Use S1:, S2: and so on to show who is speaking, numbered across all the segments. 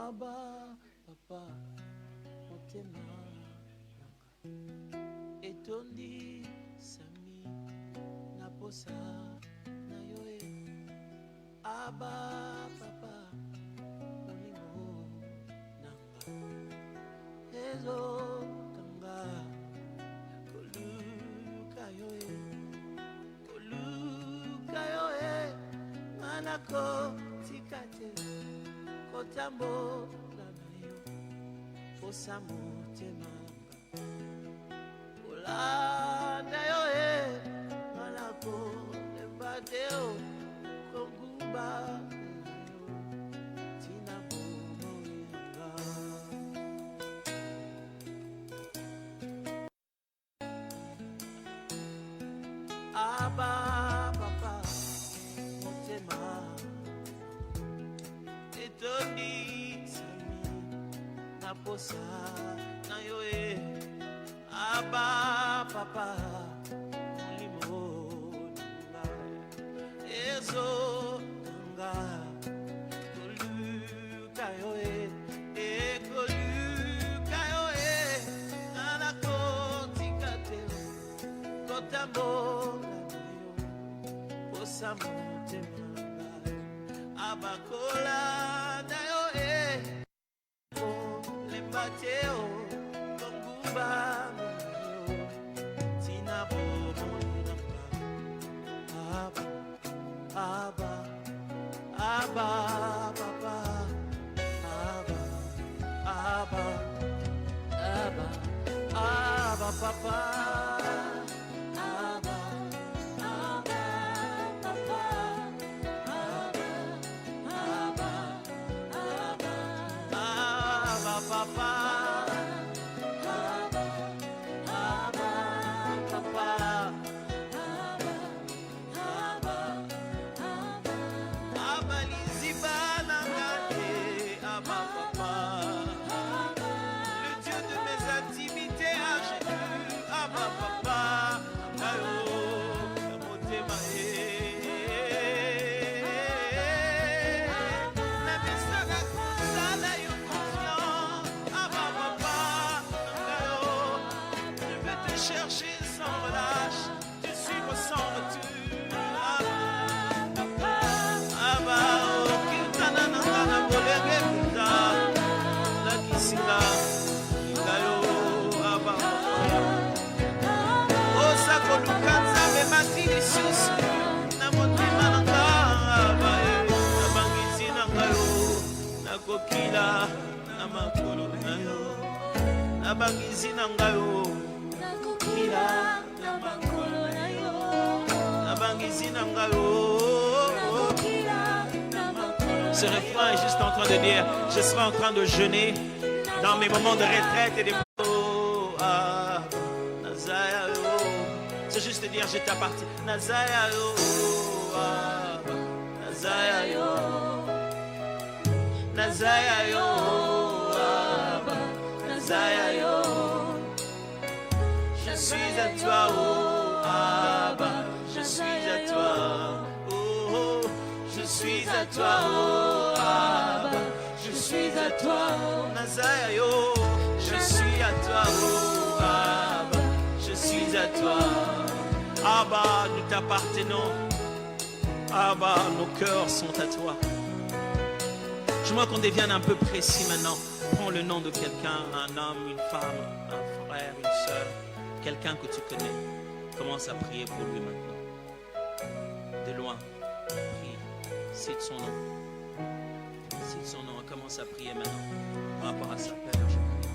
S1: Abba, papa, motema etondi sami na posa na yoe. Abba, papa, molingo nanga ezo kanga koluka yoe manako tikate kotambo na yo posa motema olanda yoe manako lembateo konguba tina bomoyanga. Abba, papa, motema etoni sami na posa na yoe. Abba, papa, molimo nanga ezo nanga koluka yoe ekoluka yoe nanako tikate kotambo abakola na yo lembateo konguba tina bomo aba aba aba papa aba aba aba aba papa.
S2: Ce refrain est juste en train de dire, je serai en train de jeûner dans mes moments de retraite et de... C'est juste dire, je t'appartiens. Nazaya yo, Nazaya yo, Nazaya yo, Nazaya yo. Je suis à toi, oh Abba, je suis à toi, oh, je suis à toi, oh Abba, je suis à toi, Nazaya yo, je suis à toi, oh Abba, je suis à toi. Abba, nous t'appartenons. Abba, nos cœurs sont à toi. J'aimerais qu'on devienne un peu précis maintenant. Prends le nom de quelqu'un, un homme, une femme, un frère, une soeur, quelqu'un que tu connais. Commence à prier pour lui maintenant. De loin, prie. Cite son nom. Cite son nom et commence à prier maintenant. Par rapport à sa père, je prie.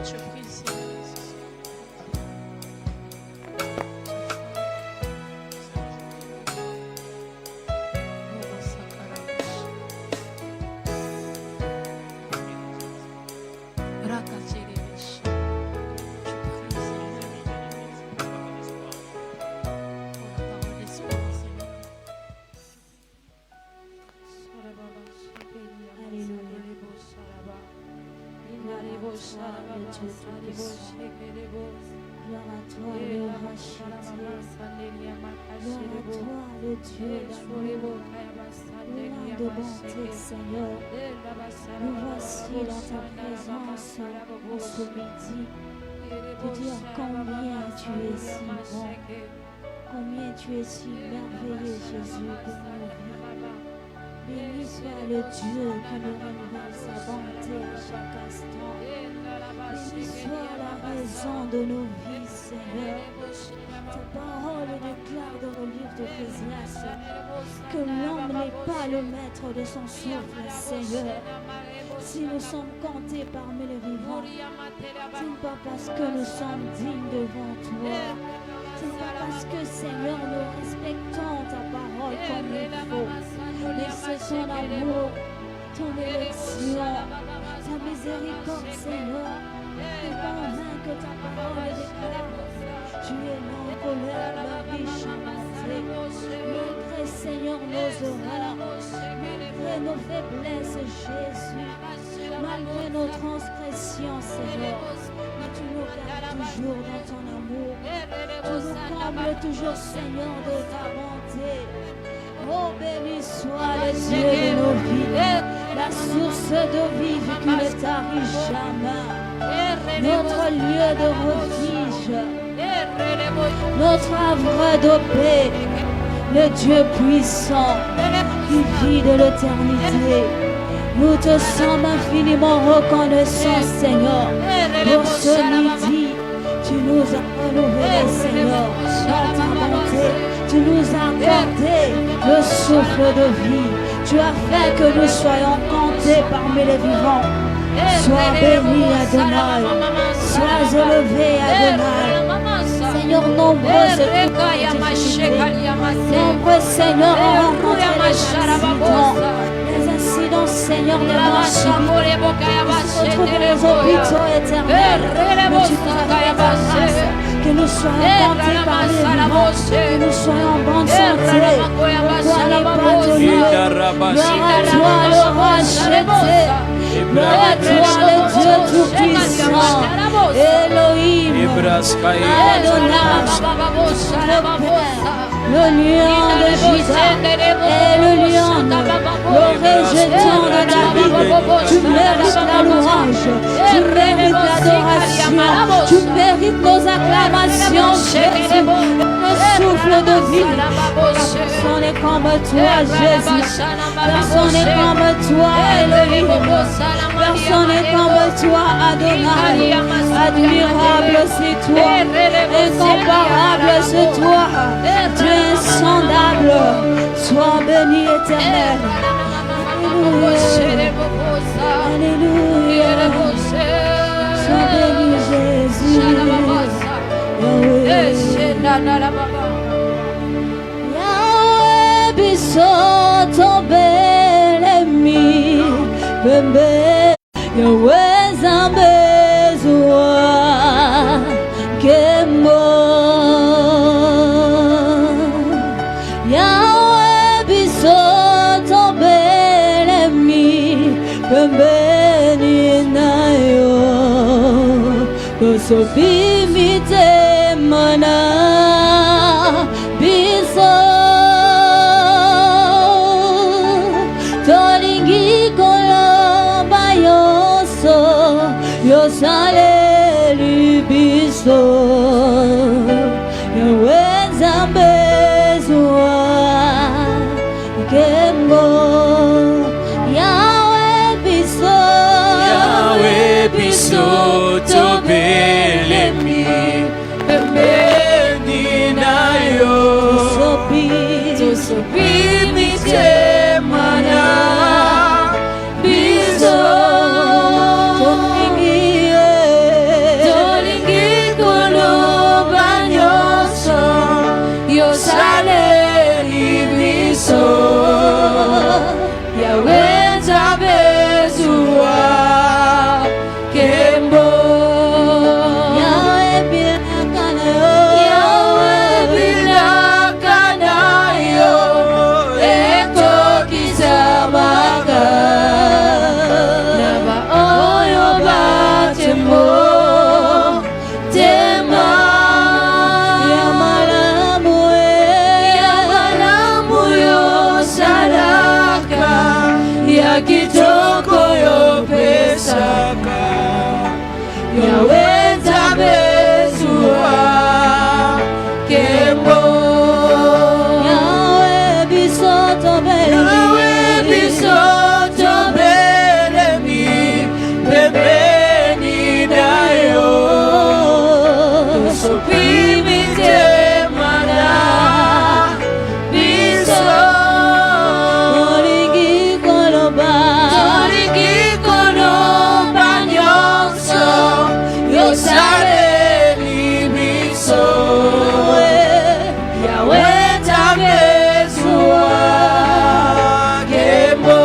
S3: Je prie, Seigneur. de bonté, Seigneur. Nous voici dans ta présence en ce midi, de dire combien tu es si bon, combien tu es si merveilleux, Jésus, pour nos vies. Béni soit le Dieu qui nous renouvelle sa bonté à chaque instant. Béni soit la raison de nos vies, Seigneur. Ta parole déclare dans le livre d'Ecclésiaste que l'homme n'est pas le maître de son souffle, Seigneur. Si nous sommes comptés parmi les vivants, ce n'est pas parce que nous sommes dignes devant toi. Ce n'est pas parce que, Seigneur, nous respectons ta parole comme il faut. Mais c'est ton amour, ton élection, ta miséricorde, Seigneur. Et convainc que ta parole déclare. Tu es non colère, la riche en bonté. Malgré, Seigneur, nos erreurs, malgré nos faiblesses, Jésus, malgré nos transgressions, Seigneur, mais tu nous gardes toujours dans ton amour. Tu nous combles toujours, Seigneur, de ta bonté. Oh, béni soit le Dieu de nos vies, la source de vie qui ne tarit jamais, notre lieu de refuge, notre havre de paix, le Dieu puissant qui vit de l'éternité. Nous te sommes infiniment reconnaissants, Seigneur, pour ce midi. Tu nous as renouvelés, Seigneur, dans ta bonté. Tu nous as accordé le souffle de vie. Tu as fait que nous soyons comptés parmi les vivants. Sois béni, Adonai. Sois élevé, Adonai. Seigneur, nombreux Seigneur, ont rencontré les accidents, Seigneur, les morts subites. Ils se retrouvent dans les hôpitaux éternels. Mais tu nous as donné ta grâce, que nous soyons comptés par les vivants, que nous soyons en bonne santé. Gloire n'est pas de nous. Gloire à toi, le roi jeté. Gloire à toi, le Dieu tout-puissant. Elohim, Adonai, le lion de Juda et le lion, le rejetant de David. Tu mérites la louange, tu mérites l'adoration, tu mérites nos acclamations, Jésus. Le souffle de vie, personne n'est comme toi, Jésus. Personne n'est comme toi, Elohim. Personne n'est comme toi, Adonai. Admirable c'est toi, incomparable c'est toi. Tu es insondable, sois béni éternel. Alléluia, Alléluia. Sois béni Jésus. Yahweh biso tombelemi pembe Yahweh zambezwa kemo Yahweh biso tombelemi pembeni nayo kosobimite mana biso tolingi koloba yoso yosaleli biso Yahweh zambezwa kembo Yahweh biso
S2: tobelemi pembeni nayo tosobimite mana biso tolingi koloba nyonso yosaleli biso Yahweh nzambe zuwa kembo kitoko yopesaka Yahweh Nzambe zuwa kembo
S3: Yahweh biso
S2: tobelemi pembeni na yo tosopimi tema na biso
S3: Olingi koloba
S2: nyonso yosaleli biso Yahweh Nzambe zuwa kembo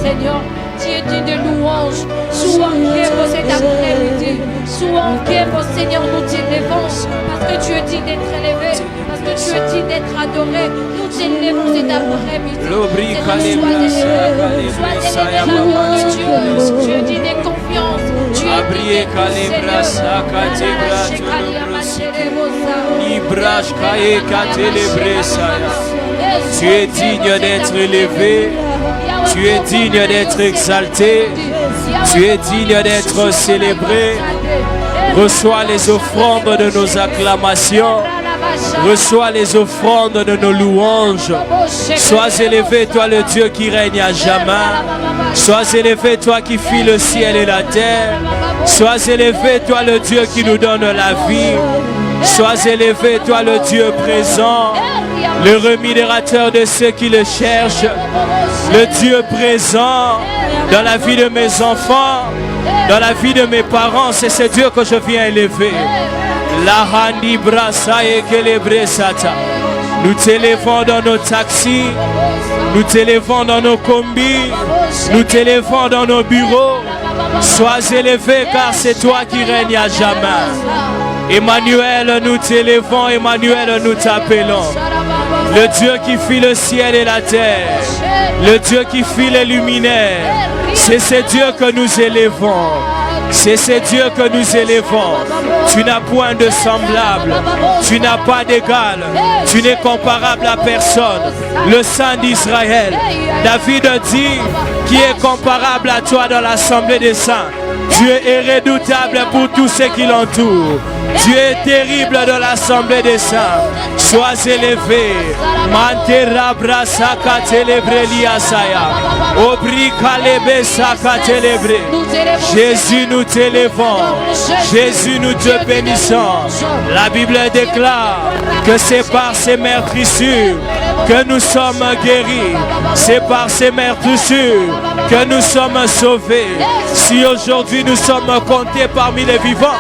S4: Seigneur, tu es digne de louange. Sois Kébo cet après-midi. Sois Kébo, Seigneur, nous t'élevons parce que tu es digne d'être élevé, parce que tu es digne d'être adoré. Nous t'élevons cet après-midi. Sois élevé, maman de Dieu. Tu es digne de confiance. Tu es digne de
S2: Tu es digne d'être élevé, tu es digne d'être exalté, tu es digne d'être célébré. Reçois les offrandes de nos acclamations, reçois les offrandes de nos louanges. Sois élevé, toi le Dieu qui règne à jamais. Sois élevé, toi qui fis le ciel et la terre. Sois élevé, toi le Dieu qui nous donne la vie. Sois élevé, toi le Dieu présent, le rémunérateur de ceux qui le cherchent, le Dieu présent dans la vie de mes enfants, dans la vie de mes parents. C'est ce Dieu que je viens élever. Nous t'élevons dans nos taxis, nous t'élevons dans nos combis, nous t'élevons dans nos bureaux. Sois élevé car c'est toi qui règnes à jamais. Emmanuel, nous t'élevons, Emmanuel, nous t'appelons. Le Dieu qui fit le ciel et la terre, le Dieu qui fit les luminaires, c'est ce Dieu que nous élevons. C'est ce Dieu que nous élevons. Tu n'as point de semblable, tu n'as pas d'égal, tu n'es comparable à personne. Le Saint d'Israël, David dit, qui est comparable à toi dans l'assemblée des saints. Tu es irrédoutable pour tous ceux qui l'entourent. Tu es terrible dans l'assemblée des saints. Sois élevé. Mantera brasaka télébré liasaya. Obri kalebe saka télébré. Jésus, nous t'élevons. Jésus, nous te bénissons. La Bible déclare que c'est par ces meurtrissures que nous sommes guéris. C'est par ces meurtrissures que nous sommes sauvés. Si aujourd'hui nous sommes comptés parmi les vivants,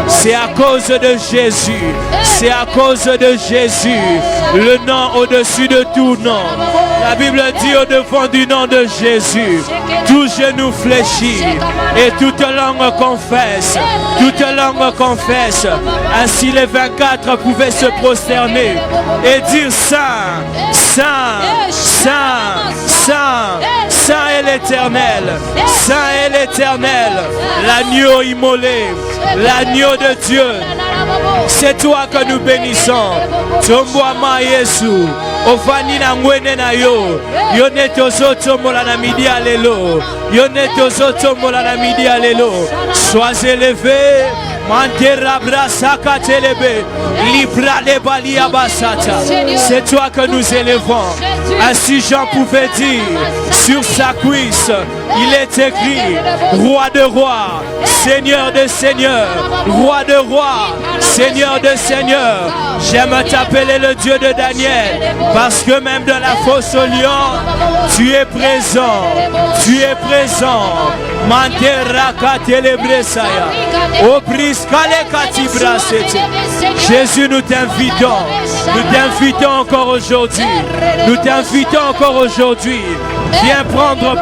S2: c'est à cause de Jésus. C'est à cause de Jésus, le nom au-dessus de tout nom. La Bible dit au devant du nom de Jésus, tout genou fléchit et toute langue confesse. Toute langue confesse. Ainsi les 24 pouvaient se prosterner et dire Saint, Saint, Saint, Saint, Saint est l'Éternel, Saint est l'Éternel, l'agneau immolé, l'agneau de Dieu. C'est toi que nous bénissons. Tomboama Yesu,
S1: Ofani na ngwene na yo. Yone tozoto mola na midi alelo. Yone tozoto mola na midi alelo. Sois élevé. Mandera brasaka telebe. Libra le bali abasata. C'est toi que nous élevons. Ainsi Jean pouvait dire sur sa cuisse, il est écrit roi de rois, seigneur de seigneurs, roi de rois, seigneur de seigneurs. J'aime t'appeler le Dieu de Daniel, parce que même dans la fosse au lion, tu es présent, tu es présent. Manteraka telebresaya, obriskale katibrasete. Jésus, nous t'invitons encore aujourd'hui, nous t'invitons encore aujourd'hui. Viens prendre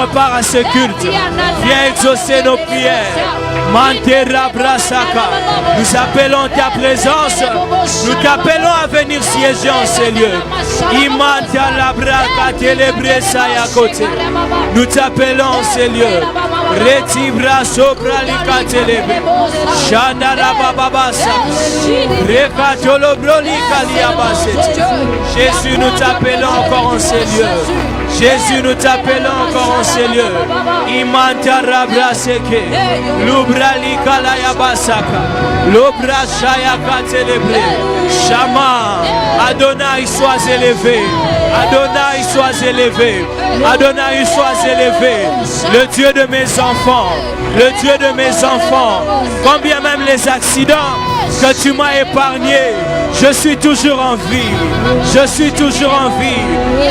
S1: part à ce culte, viens exaucer nos prières. Mantera brasaka, nous appelons ta présence, nous t'appelons à venir siéger en ces lieux. Imanta la braka telebresaya côté, nous t'appelons en ces lieux. Retibra sopra likatelebe, Shandara bababasa, Rekatolo brolika liabasete. Jésus, nous t'appelons encore en ces lieux. Jésus, nous t'appelons encore en ces lieux. Imantara braseke, Lubra likala yabasaka, Lubra shayaka telebre, Shama, Adonai sois élevé, Adonai sois élevé, Adonai sois élevé, le Dieu de mes enfants, le Dieu de mes enfants. Combien même les accidents que tu m'as épargnés, je suis toujours en vie, je suis toujours en vie.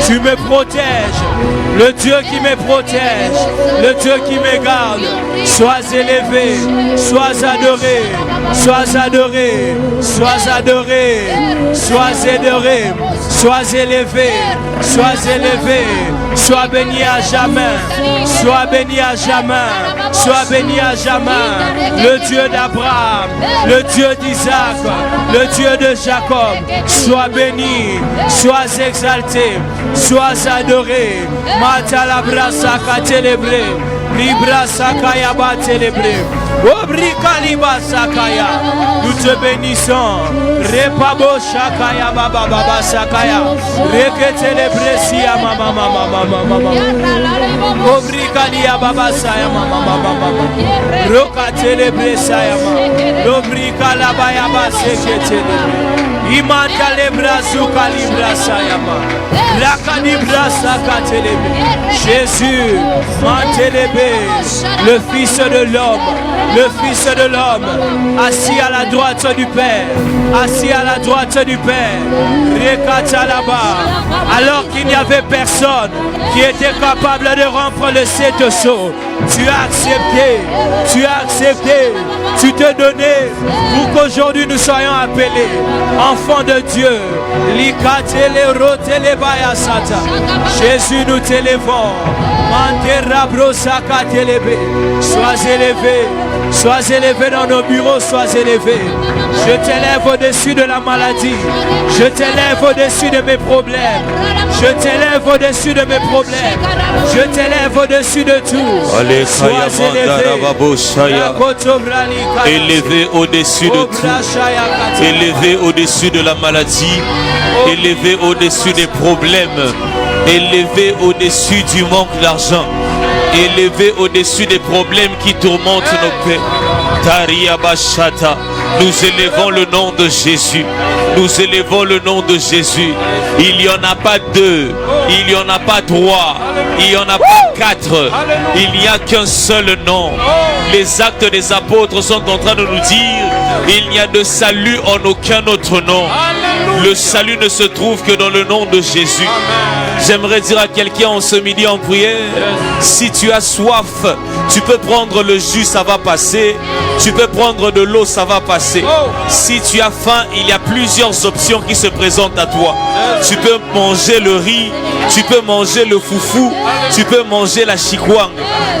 S1: Tu me protèges, le Dieu qui me protège, le Dieu qui me garde. Sois élevé, sois adoré, sois adoré, sois adoré, sois adoré, sois élevé, sois élevé, sois béni à jamais, sois béni à jamais, sois béni à jamais. Le Dieu d'Abraham, le Dieu d'Isaac, le Dieu de Jacob, sois béni, sois exalté, sois adoré. Matala brasaka célébré, libra sakaya ba célébré. Obrika liba sakaya, nous te bénissons. Repabo shakaya baba baba sakaya, reke célébré siya mama mama mama mama. Obrika liya baba saya mama mama mama. Roka célébré saya mama. Obrika la baya ba seke célébré. Imanta lebra zuka libra sayama, laka libra saka telebe. Jésus, mantelebe, le Fils de l'homme, le Fils de l'homme, assis à la droite du Père, assis à la droite du Père, rekata là-bas, alors qu'il n'y avait personne qui était capable de rompre le sept sceaux. Tu as accepté, tu as accepté, tu te donnais pour qu'aujourd'hui nous soyons appelés enfants de Dieu. Jésus, nous t'élevons. Sois élevé dans nos bureaux, sois élevé. Je t'élève au-dessus de la maladie. Je t'élève au-dessus de mes problèmes. Je t'élève au-dessus de mes problèmes. Je t'élève au-dessus de tout. Sois
S2: élevé au-dessus de tout. Élevé au-dessus de la maladie. Élevé au-dessus des problèmes. Élevé au-dessus du manque d'argent. Élevé au-dessus des problèmes qui tourmentent nos pères. Taria Bashata. Nous élevons le nom de Jésus. Nous élevons le nom de Jésus. Il n'y en a pas deux. Il n'y en a pas trois. Il n'y en a pas quatre. Il n'y a qu'un seul nom. Les actes des apôtres sont en train de nous dire il n'y a de salut en aucun autre nom. Le salut ne se trouve que dans le nom de Jésus. J'aimerais dire à quelqu'un en ce midi en prière, si tu as soif, tu peux prendre le jus, ça va passer. Tu peux prendre de l'eau, ça va passer. Si tu as faim, il y a plusieurs options qui se présentent à toi. Tu peux manger le riz,
S1: tu peux manger le foufou, tu peux manger la chikwang.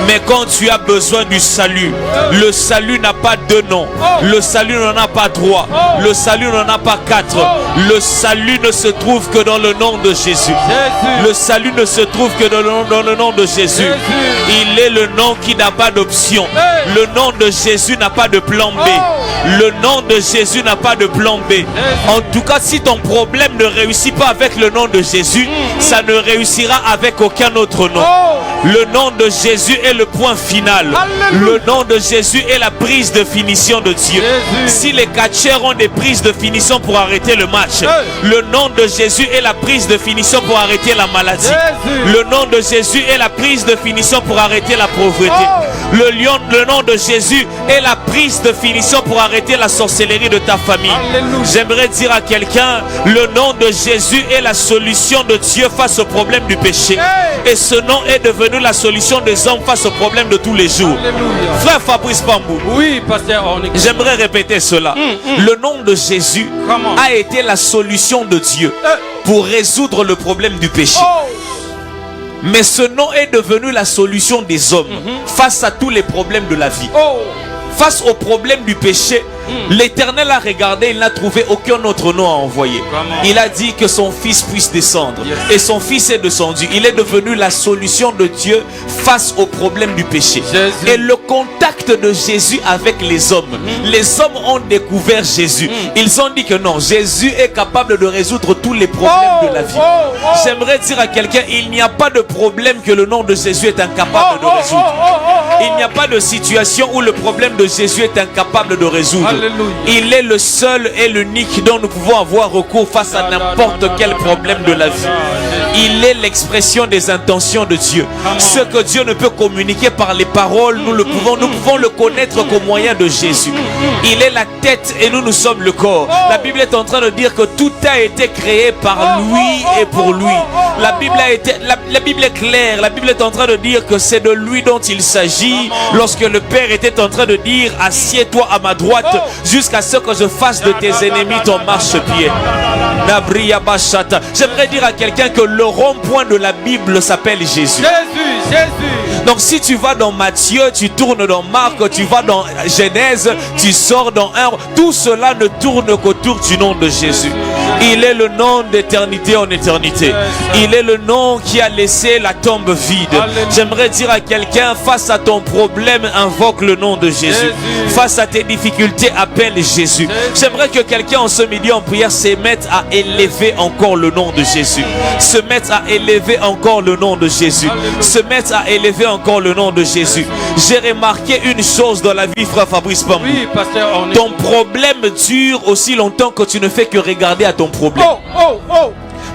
S1: Mais quand tu as besoin du salut, le salut n'a pas deux noms. Le salut n'en a pas trois. Le salut n'en a pas quatre. Le salut ne se trouve que dans le nom de Jésus. Le salut ne se trouve que dans le nom de Jésus. Il est le nom qui n'a pas d'option. Le nom de Jésus n'a pas de plan B. Le nom de Jésus n'a pas de plan B. En tout cas, si ton problème ne réussit pas avec le nom de Jésus, ça ne réussira avec aucun autre nom. Le nom de Jésus est le point final. Le nom de Jésus est la prise de finition de Dieu. Si les catcheurs ont des prises de finition pour arrêter le match, le nom de Jésus est la prise de finition pour arrêter la maladie. Le nom de Jésus est la prise de finition pour arrêter la pauvreté. Le nom de Jésus est la prise de finition pour arrêter la sorcellerie de ta famille. J'aimerais dire à quelqu'un, le nom de Jésus est la solution de Dieu face au problème du péché. Et ce nom est devenu la solution des hommes face au problème de tous les jours. Frère Fabrice Bambou,
S5: Oui, pasteur.
S1: j'aimerais répéter cela. Le nom de Jésus a été la solution de Dieu pour résoudre le problème du péché. Mais ce nom est devenu la solution des hommes face à tous les problèmes de la vie. Face au problème du péché, l'Éternel a regardé, il n'a trouvé aucun autre nom à envoyer. Il a dit que son fils puisse descendre. Et son fils est descendu. Il est devenu la solution de Dieu face au problème du péché. Et le contact de Jésus avec les hommes ont découvert Jésus. Ils ont dit que non, Jésus est capable de résoudre tous les problèmes de la vie. J'aimerais dire à quelqu'un, il n'y a pas de problème que le nom de Jésus est incapable de résoudre. Il n'y a pas de situation où le problème de Jésus est incapable de résoudre. Il est le seul et l'unique dont nous pouvons avoir recours face à n'importe quel problème de la vie. Il est l'expression des intentions de Dieu. Ce que Dieu ne peut communiquer par les paroles, nous pouvons le connaître qu'au moyen de Jésus. Il est la tête et nous sommes le corps. La Bible est en train de dire que tout a été créé par lui et pour lui. La Bible est claire. La Bible est en train de dire que c'est de lui dont il s'agit. Lorsque le Père était en train de dire, assieds-toi à ma droite jusqu'à ce que je fasse de tes ennemis ton marchepied. J'aimerais dire à quelqu'un que le rond-point de la Bible s'appelle Jésus. Donc si tu vas dans Matthieu, tu tournes dans Marc, tu vas dans Genèse, tu sors dans 1, tout cela ne tourne qu'autour du nom de Jésus. Il est le nom d'éternité en éternité. Il est le nom qui a laissé la tombe vide. J'aimerais dire à quelqu'un, face à ton problème, invoque le nom de Jésus. Face à tes difficultés, appelle Jésus. J'aimerais que quelqu'un en ce midi en prière se mette à élever encore le nom de Jésus. Se mette à élever encore le nom de Jésus. Se mette à élever encore le nom de Jésus. J'ai remarqué une chose dans la vie, frère Fabrice Bambou.
S5: Oui, pasteur.
S1: Ton problème dure aussi longtemps que tu ne fais que regarder à ton problème.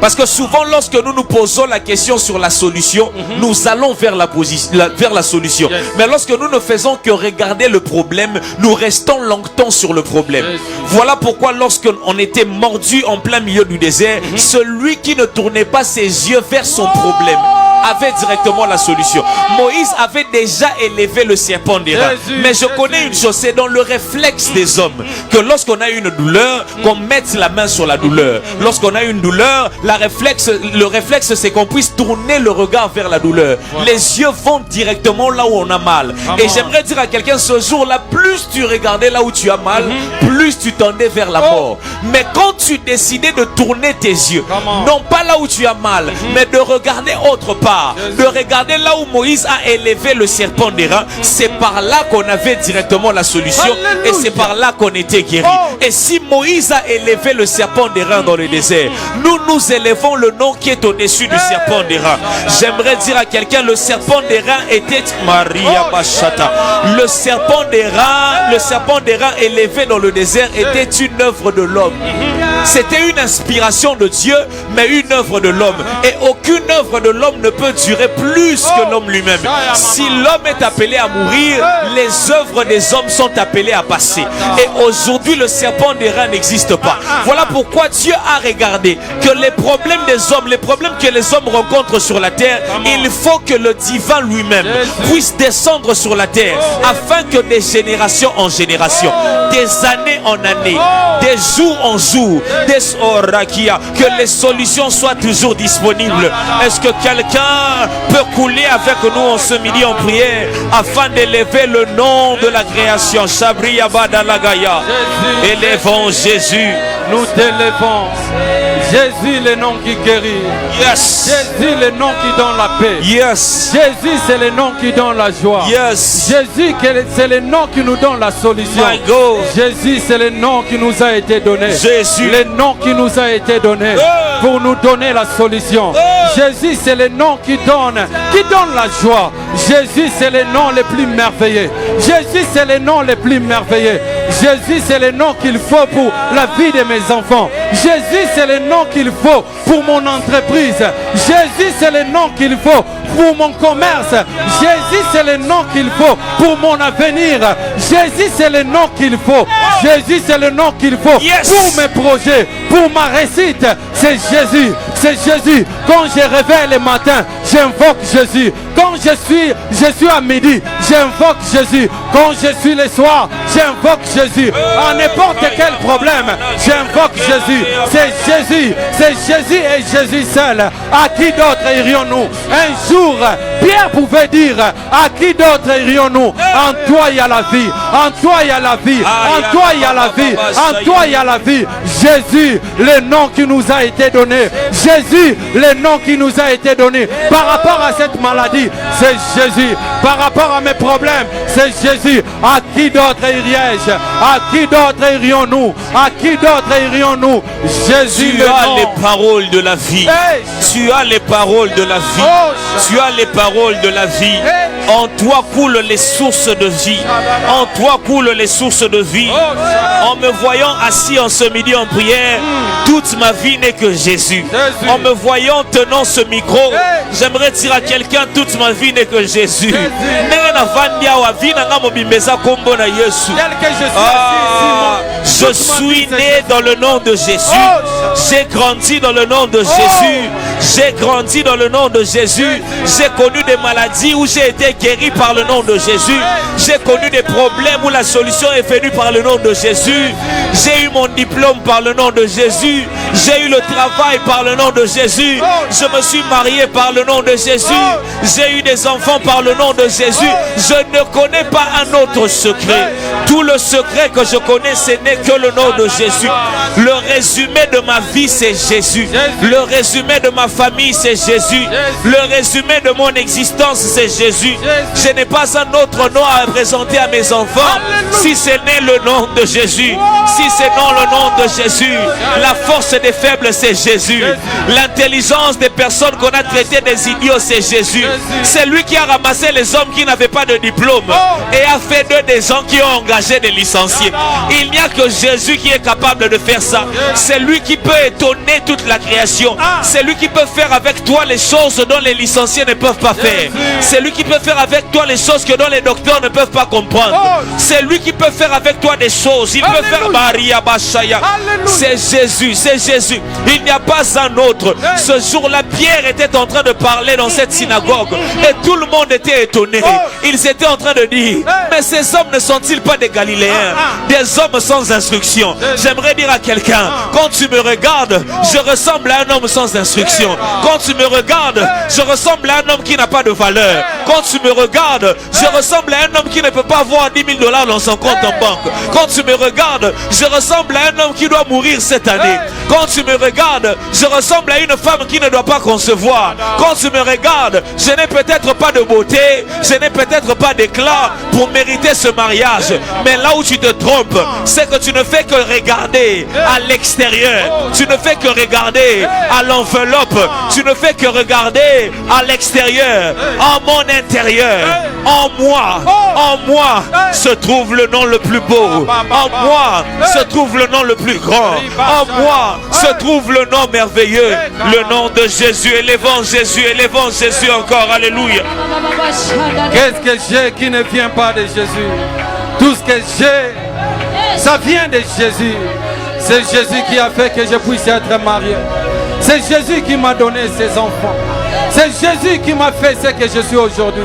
S1: Parce que souvent, lorsque nous nous posons la question sur la solution, nous allons vers la solution. Mais lorsque nous ne faisons que regarder le problème, nous restons longtemps sur le problème. Voilà pourquoi lorsqu'on était mordu en plein milieu du désert, celui qui ne tournait pas ses yeux vers son problème avait directement la solution. Moïse avait déjà élevé le serpent d'airain. Mais je connais une chose, c'est dans le réflexe des hommes que lorsqu'on a une douleur, qu'on mette la main sur la douleur. Lorsqu'on a une douleur, le réflexe c'est qu'on puisse tourner le regard vers la douleur. Les yeux vont directement là où on a mal. Et j'aimerais dire à quelqu'un, ce jour-là, plus tu regardais là où tu as mal, plus tu tendais vers la mort. Mais quand tu décidais de tourner tes yeux, non pas là où tu as mal, mais de regarder autre part, de regarder là où Moïse a élevé le serpent d'airain, c'est par là qu'on avait directement la solution. Et c'est par là qu'on était guéri. Et si Moïse a élevé le serpent d'airain dans le désert, nous élevons le nom qui est au-dessus du serpent d'airain. J'aimerais dire à quelqu'un, le serpent d'airain était Maria Bachata. Le serpent d'airain élevé dans le désert était une œuvre de l'homme. C'était une inspiration de Dieu, mais une œuvre de l'homme. Et aucune œuvre de l'homme ne peut durer plus que l'homme lui-même. Si l'homme est appelé à mourir, les œuvres des hommes sont appelées à passer. Et aujourd'hui, le serpent d'airain n'existe pas. Voilà pourquoi Dieu a regardé que les problèmes des hommes, les problèmes que les hommes rencontrent sur la terre, il faut que le divin lui-même puisse descendre sur la terre, afin que des générations en génération, des années en années, des jours en jours,
S2: que les solutions soient toujours disponibles. Est-ce que quelqu'un peut couler avec nous en ce midi en prière afin d'élever le nom de la création? Shabriya Badalagaya. Élevons Jésus.
S1: Nous t'élevons. Jésus, le nom qui guérit.
S2: Yes.
S1: Jésus, le nom qui donne la paix.
S2: Yes.
S1: Jésus, c'est le nom qui donne la joie.
S2: Yes.
S1: Jésus, c'est le nom qui nous donne la solution.
S2: My God.
S1: Jésus, c'est le nom qui nous a été donné.
S2: Jésus.
S1: Le nom qui nous a été donné pour nous donner la solution. Jésus, c'est le nom qui donne la joie. Jésus, c'est le nom le plus merveilleux. Jésus, c'est le nom le plus merveilleux. Jésus, c'est le nom qu'il faut pour la vie de mes enfants. Jésus, c'est le nom qu'il faut pour mon entreprise. Jésus, c'est le nom qu'il faut pour mon commerce. Jésus, c'est le nom qu'il faut pour mon avenir. Jésus, c'est le nom qu'il faut. Jésus, c'est le nom qu'il faut pour mes projets, pour ma réussite. C'est Jésus. C'est Jésus. Quand je réveille le matin, j'invoque Jésus. Quand je suis à midi, j'invoque Jésus. Quand je suis le soir, j'invoque Jésus. À n'importe quel problème, j'invoque Jésus. C'est Jésus. C'est Jésus et Jésus seul. À qui d'autre irions-nous? Un jour, Pierre pouvait dire, à qui d'autre irions-nous? En toi il y a la vie. En toi il y a la vie. En toi il y a la vie. En toi il y a la vie. Jésus, le nom qui nous a été donné. Jésus, le nom qui nous a été donné. Par rapport à cette maladie, c'est Jésus. Par rapport à mes problèmes, c'est Jésus. À qui d'autre irais-je? À qui d'autre irions-nous? À qui d'autre irions-nous? Jésus,
S2: tu as les paroles de la vie. Tu as les paroles de la vie. Tu as les paroles de la vie. En toi coulent les sources de vie. En toi coulent les sources de vie. En me voyant assis en ce midi en prière, toute ma vie n'est que Jésus. En me voyant tenant ce micro, j'aimerais dire à quelqu'un, toute ma vie n'est que Jésus. Je suis né dans le nom de Jésus. J'ai grandi dans le nom de Jésus. J'ai grandi dans le nom de Jésus. J'ai connu des maladies où j'ai été guéri par le nom de Jésus. J'ai connu des problèmes où la solution est venue par le nom de Jésus. J'ai eu mon diplôme par le nom de Jésus. J'ai eu le travail par le nom de Jésus. Je me suis marié par le nom de Jésus. J'ai eu des enfants par le nom de Jésus. Je ne connais pas un autre secret. Tout le secret que je connais, ce n'est que le nom de Jésus. Le résumé de ma vie, c'est Jésus. Le résumé de ma famille, c'est Jésus. Le résumé de mon existence, c'est Jésus. Je n'ai pas un autre nom à présenter à mes enfants si ce n'est le nom de Jésus. Si c'est non le nom de Jésus. La force des faibles, c'est Jésus. L'intelligence des personnes qu'on a traitées des idiots, c'est Jésus. C'est lui qui a ramassé les hommes qui n'avaient pas de diplôme et a fait d'eux des gens qui ont engagé des licenciés. Il n'y a que Jésus qui est capable de faire ça. C'est lui qui peut étonner toute la création. C'est lui qui peut faire avec toi les choses dont les licenciés ne peuvent pas faire. C'est lui qui peut faire avec toi les choses que dont les docteurs ne peuvent pas comprendre. C'est lui qui peut faire avec toi des choses. Il peut faire Maria Bashaya. C'est Jésus, c'est Jésus. Il n'y a pas un autre. Ce jour-là, Pierre était en train de parler dans cette synagogue et tout le monde était étonné. Ils étaient en train de dire, mais ces hommes ne sont-ils pas des Galiléens, des hommes sans instruction? J'aimerais dire à quelqu'un, quand tu me regardes, je ressemble à un homme sans instruction. Quand tu me regardes, je ressemble à un homme qui n'a pas de valeur. Quand tu me regardes, je ressemble à un homme qui ne peut pas avoir 10 000 $ dans son compte en banque. Quand tu me regardes, je ressemble à un homme qui doit mourir cette année. Quand tu me regardes, je ressemble à une femme qui ne doit pas concevoir. Quand tu me regardes, je n'ai peut-être pas de beauté, je n'ai peut-être pas d'éclat pour mériter ce mariage. Mais là où tu te trompes, c'est que tu ne fais que regarder à l'extérieur. Tu ne fais que regarder à l'enveloppe. Tu ne fais que regarder à l'extérieur. En mon intérieur, en moi se trouve le nom le plus beau. En moi se trouve le nom le plus grand. En moi se trouve le nom merveilleux, le nom de Jésus. Élevons Jésus encore. Alléluia.
S1: Qu'est-ce que j'ai qui ne vient pas de Jésus? Tout ce que j'ai, ça vient de Jésus. C'est Jésus qui a fait que je puisse être marié. C'est Jésus qui m'a donné ses enfants.
S5: C'est Jésus qui m'a fait ce que je suis aujourd'hui.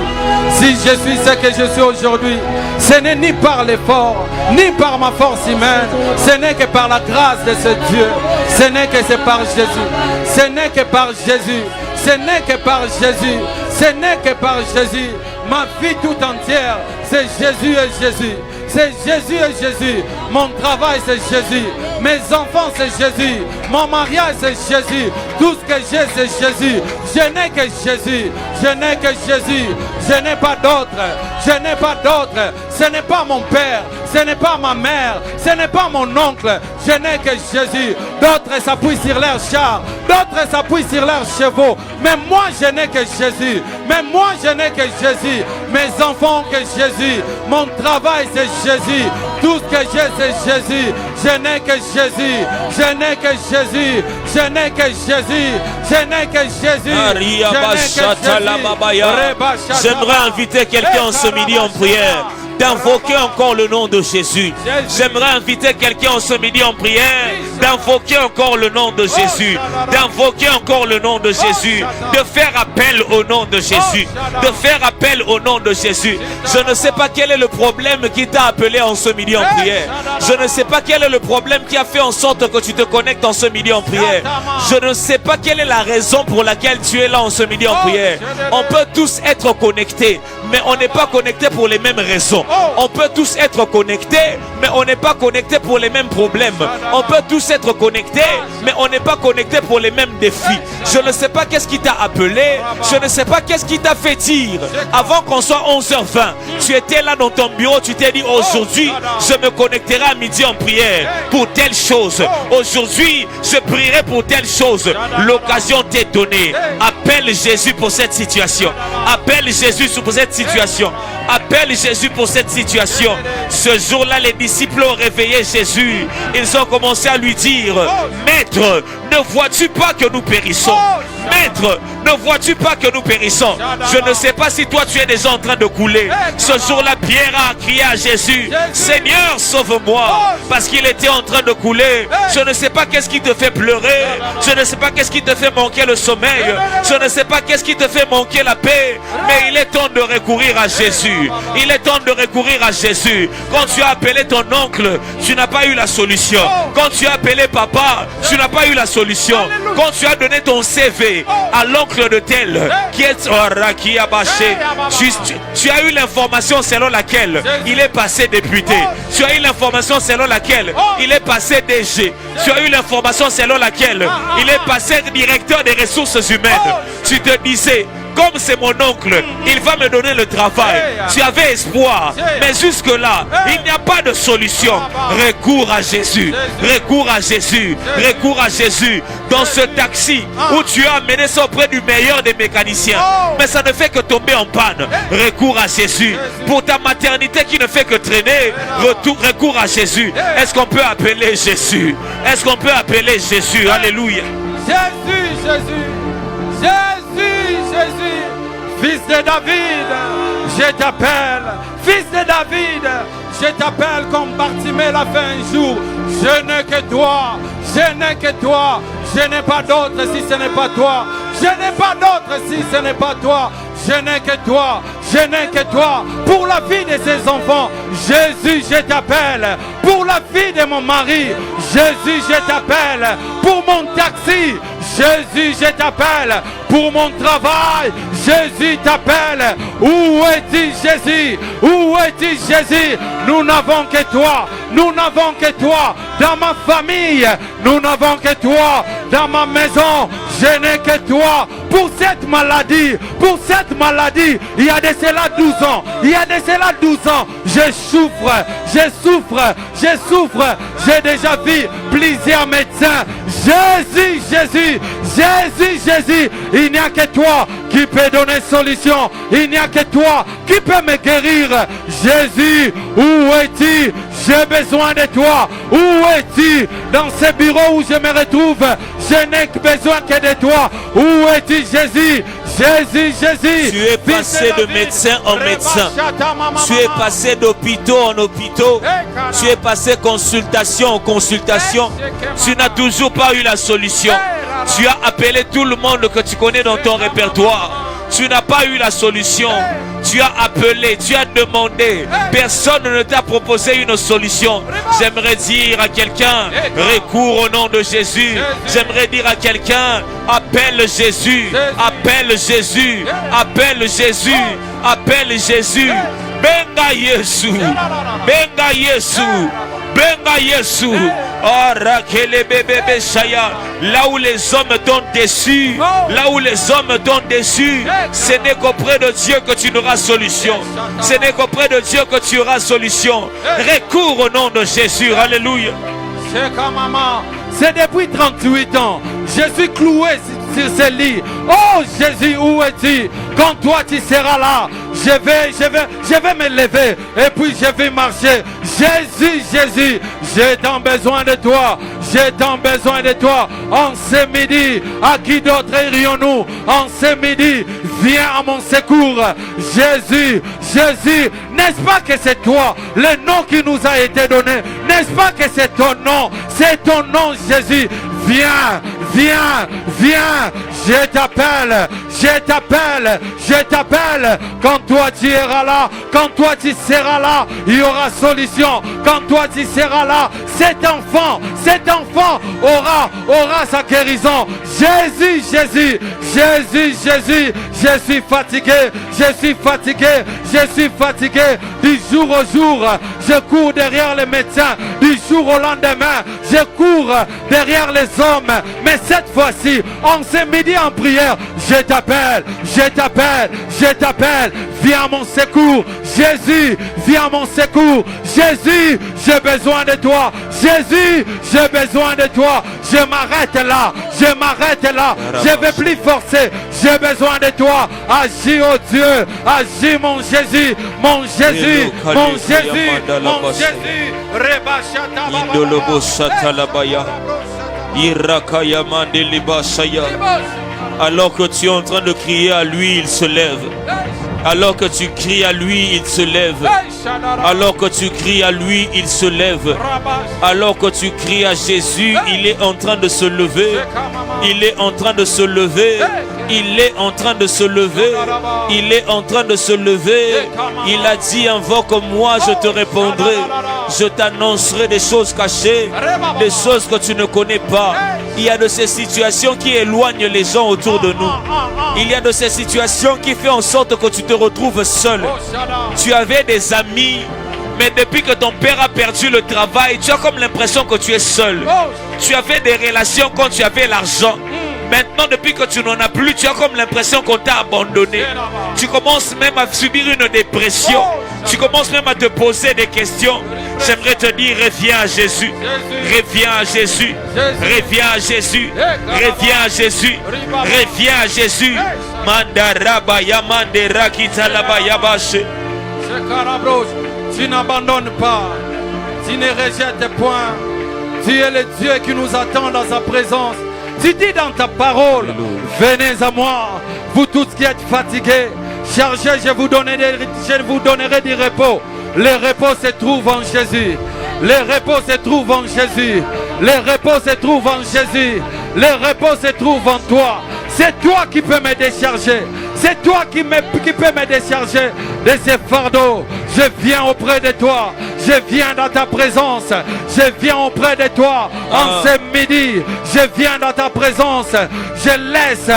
S5: Si je suis ce que je suis aujourd'hui, ce n'est ni par l'effort, ni par ma force humaine. Ce n'est que par la grâce de ce Dieu. Ce n'est que c'est par Jésus. Ce n'est que par Jésus. Ce n'est que par Jésus. Ce n'est que par Jésus. Ma vie tout entière, c'est Jésus et Jésus. C'est Jésus et Jésus. Mon travail, c'est Jésus. Mes enfants, c'est Jésus. Mon mariage, c'est Jésus. Tout ce que j'ai, c'est Jésus. Je n'ai que Jésus. Je n'ai que Jésus. Je n'ai pas d'autre. Je n'ai pas d'autre. Ce n'est pas mon père. Ce n'est pas ma mère. Ce n'est pas mon oncle. Je n'ai que Jésus. D'autres s'appuient sur leurs chars. D'autres s'appuient sur leurs chevaux. Mais moi, je n'ai que Jésus. Mais moi, je n'ai que Jésus. Mes enfants, que Jésus. Mon travail, c'est Jésus. Tout ce que j'ai, c'est Jésus. Je n'ai que Jésus. Je n'ai que Jésus. Je n'ai que Jésus. Je n'ai que Jésus.
S1: J'aimerais inviter quelqu'un en ce midi en prière d'invoquer encore le nom de Jésus. J'aimerais inviter quelqu'un en ce midi en prière d'invoquer encore le nom de Jésus, d'invoquer encore le nom de Jésus, de faire appel au nom de Jésus, de faire appel au nom de Jésus. Je ne sais pas quel est le problème qui t'a appelé en ce midi en prière. Je ne sais pas quel est le problème qui a fait en sorte que tu te connectes en ce midi en prière. Je ne sais pas quelle est la raison pour laquelle tu es là en ce midi en prière. On peut tous être connectés, mais on n'est pas connectés pour les mêmes raisons. On peut tous être connectés, mais on n'est pas connectés pour les mêmes problèmes. On peut tous être connectés, mais on n'est pas connectés pour les mêmes défis. Je ne sais pas qu'est-ce qui t'a appelé. Je ne sais pas qu'est-ce qui t'a fait dire. Avant qu'on soit 11h20, tu étais là dans ton bureau, tu t'es dit aujourd'hui, je me connecterai à midi en prière pour telle chose. Aujourd'hui, je prierai pour telle chose. L'occasion t'est donnée. Appelle Jésus pour cette situation. Appelle Jésus pour cette situation. Appelle Jésus pour cette situation. Ce jour-là, les disciples ont réveillé Jésus. Ils ont commencé à lui dire: Maître, ne vois-tu pas que nous périssons? Maître, ne vois-tu pas que nous périssons? Je ne sais pas si toi tu es déjà en train de couler. Ce jour-là, Pierre a crié à Jésus: Seigneur, sauve-moi, parce qu'il était en train de couler. Je ne sais pas qu'est-ce qui te fait pleurer. Je ne sais pas qu'est-ce qui te fait manquer le sommeil. Je ne sais pas qu'est-ce qui te fait manquer la paix. Mais il est temps de recourir à Jésus. Il est temps de recourir à Jésus. Quand tu as appelé ton oncle, tu n'as pas eu la solution. Quand tu as appelé papa, tu n'as pas eu la solution. Quand tu as donné ton CV à l'oncle de tel qui a bâché, tu as eu l'information selon laquelle il est passé député. Tu as eu l'information selon laquelle il est passé DG. Tu as eu l'information selon laquelle il est passé directeur des ressources humaines. Tu te disais: comme c'est mon oncle, il va me donner le travail. Tu avais espoir, mais jusque-là, il n'y a pas de solution. Recours à Jésus, recours à Jésus, recours à Jésus. Dans ce taxi où tu as amené ça auprès du meilleur des mécaniciens, mais ça ne fait que tomber en panne. Recours à Jésus. Pour ta maternité qui ne fait que traîner, recours à Jésus. Est-ce qu'on peut appeler Jésus? Est-ce qu'on peut appeler Jésus? Alléluia.
S5: Jésus, Jésus, Jésus, Jésus, fils de David, je t'appelle. Fils de David, je t'appelle comme Bartimée l'a fait un jour. Je n'ai que toi, je n'ai que toi. Je n'ai pas d'autre si ce n'est pas toi. Je n'ai pas d'autre si ce n'est pas toi. Je n'ai que toi, je n'ai que toi. Pour la vie de ses enfants, Jésus, je t'appelle. Pour la vie de mon mari, Jésus, je t'appelle. Pour mon taxi, Jésus, je t'appelle. Pour mon travail, Jésus t'appelle. Où es-tu, Jésus? Où es-tu, Jésus? Nous n'avons que toi. Nous n'avons que toi. Dans ma famille, nous n'avons que toi. Dans ma maison, je n'ai que toi. Pour cette maladie, il y a de cela 12 ans. Il y a de cela 12 ans. Je souffre. J'ai déjà vu plusieurs médecins. Jésus, Jésus, Jésus, Jésus. Il n'y a que toi qui peut donner solution. Il n'y a que toi qui peut me guérir. Jésus, où es-tu? J'ai besoin de toi. Où es-tu? Dans ce bureau où je me retrouve, je n'ai besoin que de toi. Où es-tu, Jésus? Jésus, Jésus.
S1: Tu es passé de médecin en médecin. Tu es passé d'hôpitaux en hôpitaux. Tu es passé consultation en consultation. Tu n'as toujours pas eu la solution. Tu as appelé tout le monde que tu connais dans ton répertoire. Tu n'as pas eu la solution. Tu as appelé, tu as demandé. Personne ne t'a proposé une solution. J'aimerais dire à quelqu'un, recours au nom de Jésus. J'aimerais dire à quelqu'un, appelle Jésus. Appelle Jésus. Appelle Jésus. Appelle Jésus. Benga Yesu. Benga Yesu. Benga Yesu. Là où les hommes t'ont déçu, là où les hommes t'ont déçu, ce n'est qu'auprès de Dieu que tu n'auras solution. Ce n'est qu'auprès de Dieu que tu auras solution. Recours au nom de Jésus. Alléluia.
S5: C'est depuis 38 ans. Je suis cloué sur ce lit. Oh Jésus, où es-tu? Quand toi tu seras là, je vais me lever et puis je vais marcher. Jésus, Jésus, j'ai tant besoin de toi. J'ai tant besoin de toi. En ce midi, à qui d'autre irions-nous? En ce midi, viens à mon secours. Jésus, Jésus, n'est-ce pas que c'est toi, le nom qui nous a été donné? N'est-ce pas que c'est ton nom? C'est ton nom, Jésus. Viens, viens, viens. Je t'appelle, je t'appelle, je t'appelle. Quand toi tu iras là, quand toi tu seras là, il y aura solution. Quand toi tu seras là, cet enfant aura sa guérison. Jésus, Jésus, Jésus, Jésus. Je suis fatigué, je suis fatigué, je suis fatigué. Du jour au jour, je cours derrière les médecins. Du jour au lendemain, je cours derrière les hommes. Mais cette fois-ci, en ce midi en prière, je t'appelle, je t'appelle, je t'appelle. Viens à mon secours. Jésus, viens à mon secours. Jésus, j'ai besoin de toi. Jésus, j'ai besoin de toi. Je m'arrête là, je m'arrête là. Je ne vais plus forcer. J'ai besoin de toi. Agis, oh Dieu. Agis, mon Jésus. Mon Jésus, mon Jésus, mon Jésus.
S1: Alors que tu es en train de crier à lui, il se lève. Alors que tu cries à lui, il se lève. Alors que tu cries à lui, il se lève. Alors que tu cries à Jésus, il est en train de se lever. Il est en train de se lever. Il est en train de se lever. Il est en train de se lever. Il a dit, invoque-moi, je te répondrai. Je t'annoncerai des choses cachées, des choses que tu ne connais pas. Il y a de ces situations qui éloignent les gens autour de nous. Il y a de ces situations qui font en sorte que tu te retrouves seul. Tu avais des amis, mais depuis que ton père a perdu le travail, tu as comme l'impression que tu es seul. Tu avais des relations quand tu avais l'argent. Maintenant, depuis que tu n'en as plus, tu as comme l'impression qu'on t'a abandonné. Tu commences même à subir une dépression. Tu commences même à te poser des questions. J'aimerais te dire, reviens à Jésus. Reviens à Jésus. Reviens à Jésus. Reviens à Jésus. Reviens à Jésus. Mandarabaya mandera kitalabayabashe.
S5: Tu n'abandonnes pas. Tu ne rejettes point. Tu es le Dieu qui nous attend dans sa présence. Tu dis dans ta parole, venez à moi, vous tous qui êtes fatigués, chargés, je vous donnerai du repos. Le repos se trouve en Jésus. Le repos se trouve en Jésus. Le repos se trouve en Jésus. Le repos se trouve en toi. C'est toi qui peux me décharger. C'est toi qui peux me décharger de ces fardeaux. Je viens auprès de toi. Je viens dans ta présence. Je viens auprès de toi. En ce midi, je viens dans ta présence. Je laisse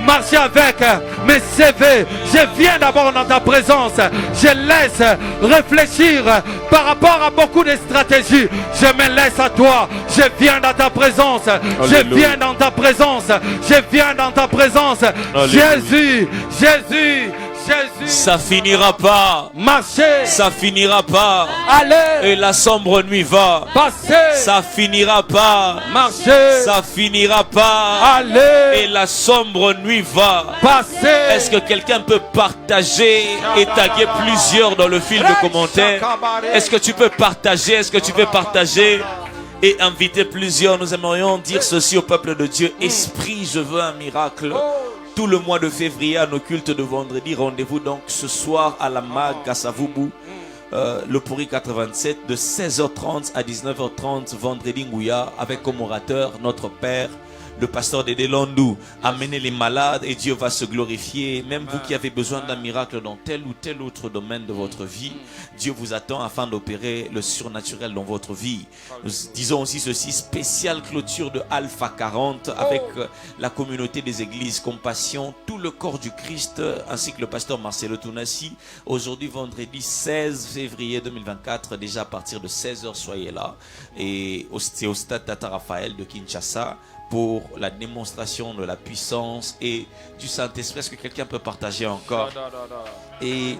S5: marcher avec mes CV. Je viens d'abord dans ta présence. Je laisse réfléchir par rapport à beaucoup de stratégies. Je me laisse à toi. Je viens dans ta présence. Je viens dans ta présence. Je viens dans ta présence. Jésus, Jésus, Jésus.
S1: Ça finira pas.
S5: Marcher.
S1: Ça finira pas.
S5: Aller.
S1: Et la sombre nuit va.
S5: Passer.
S1: Ça finira pas.
S5: Marcher.
S1: Ça finira pas.
S5: Aller.
S1: Et la sombre nuit va.
S5: Passer.
S1: Est-ce que quelqu'un peut partager et taguer plusieurs dans le fil de commentaires? Est-ce que tu peux partager? Est-ce que tu peux partager et inviter plusieurs? Nous aimerions dire ceci au peuple de Dieu. Esprit, je veux un miracle.
S2: tout le mois de février à nos cultes de vendredi. Rendez-vous donc ce soir à la MAG à Savubu, le Pourri 87, de 16h30 à 19h30, vendredi Ngouya, avec comme orateur notre Père, le pasteur Dédé Landou. Amenez les malades et Dieu va se glorifier. Même vous qui avez besoin d'un miracle dans tel ou tel autre domaine de votre vie, Dieu vous attend afin d'opérer le surnaturel dans votre vie. Nous disons aussi ceci, spéciale clôture de Alpha 40 avec la communauté des églises Compassion, tout le corps du Christ, ainsi que le pasteur Marcelo Tounassi. Aujourd'hui, vendredi 16 février 2024, déjà à partir de 16h, soyez là. Et c'est au stade Tata Raphaël de Kinshasa, pour la démonstration de la puissance et du Saint-Esprit. Est-ce que quelqu'un peut partager encore et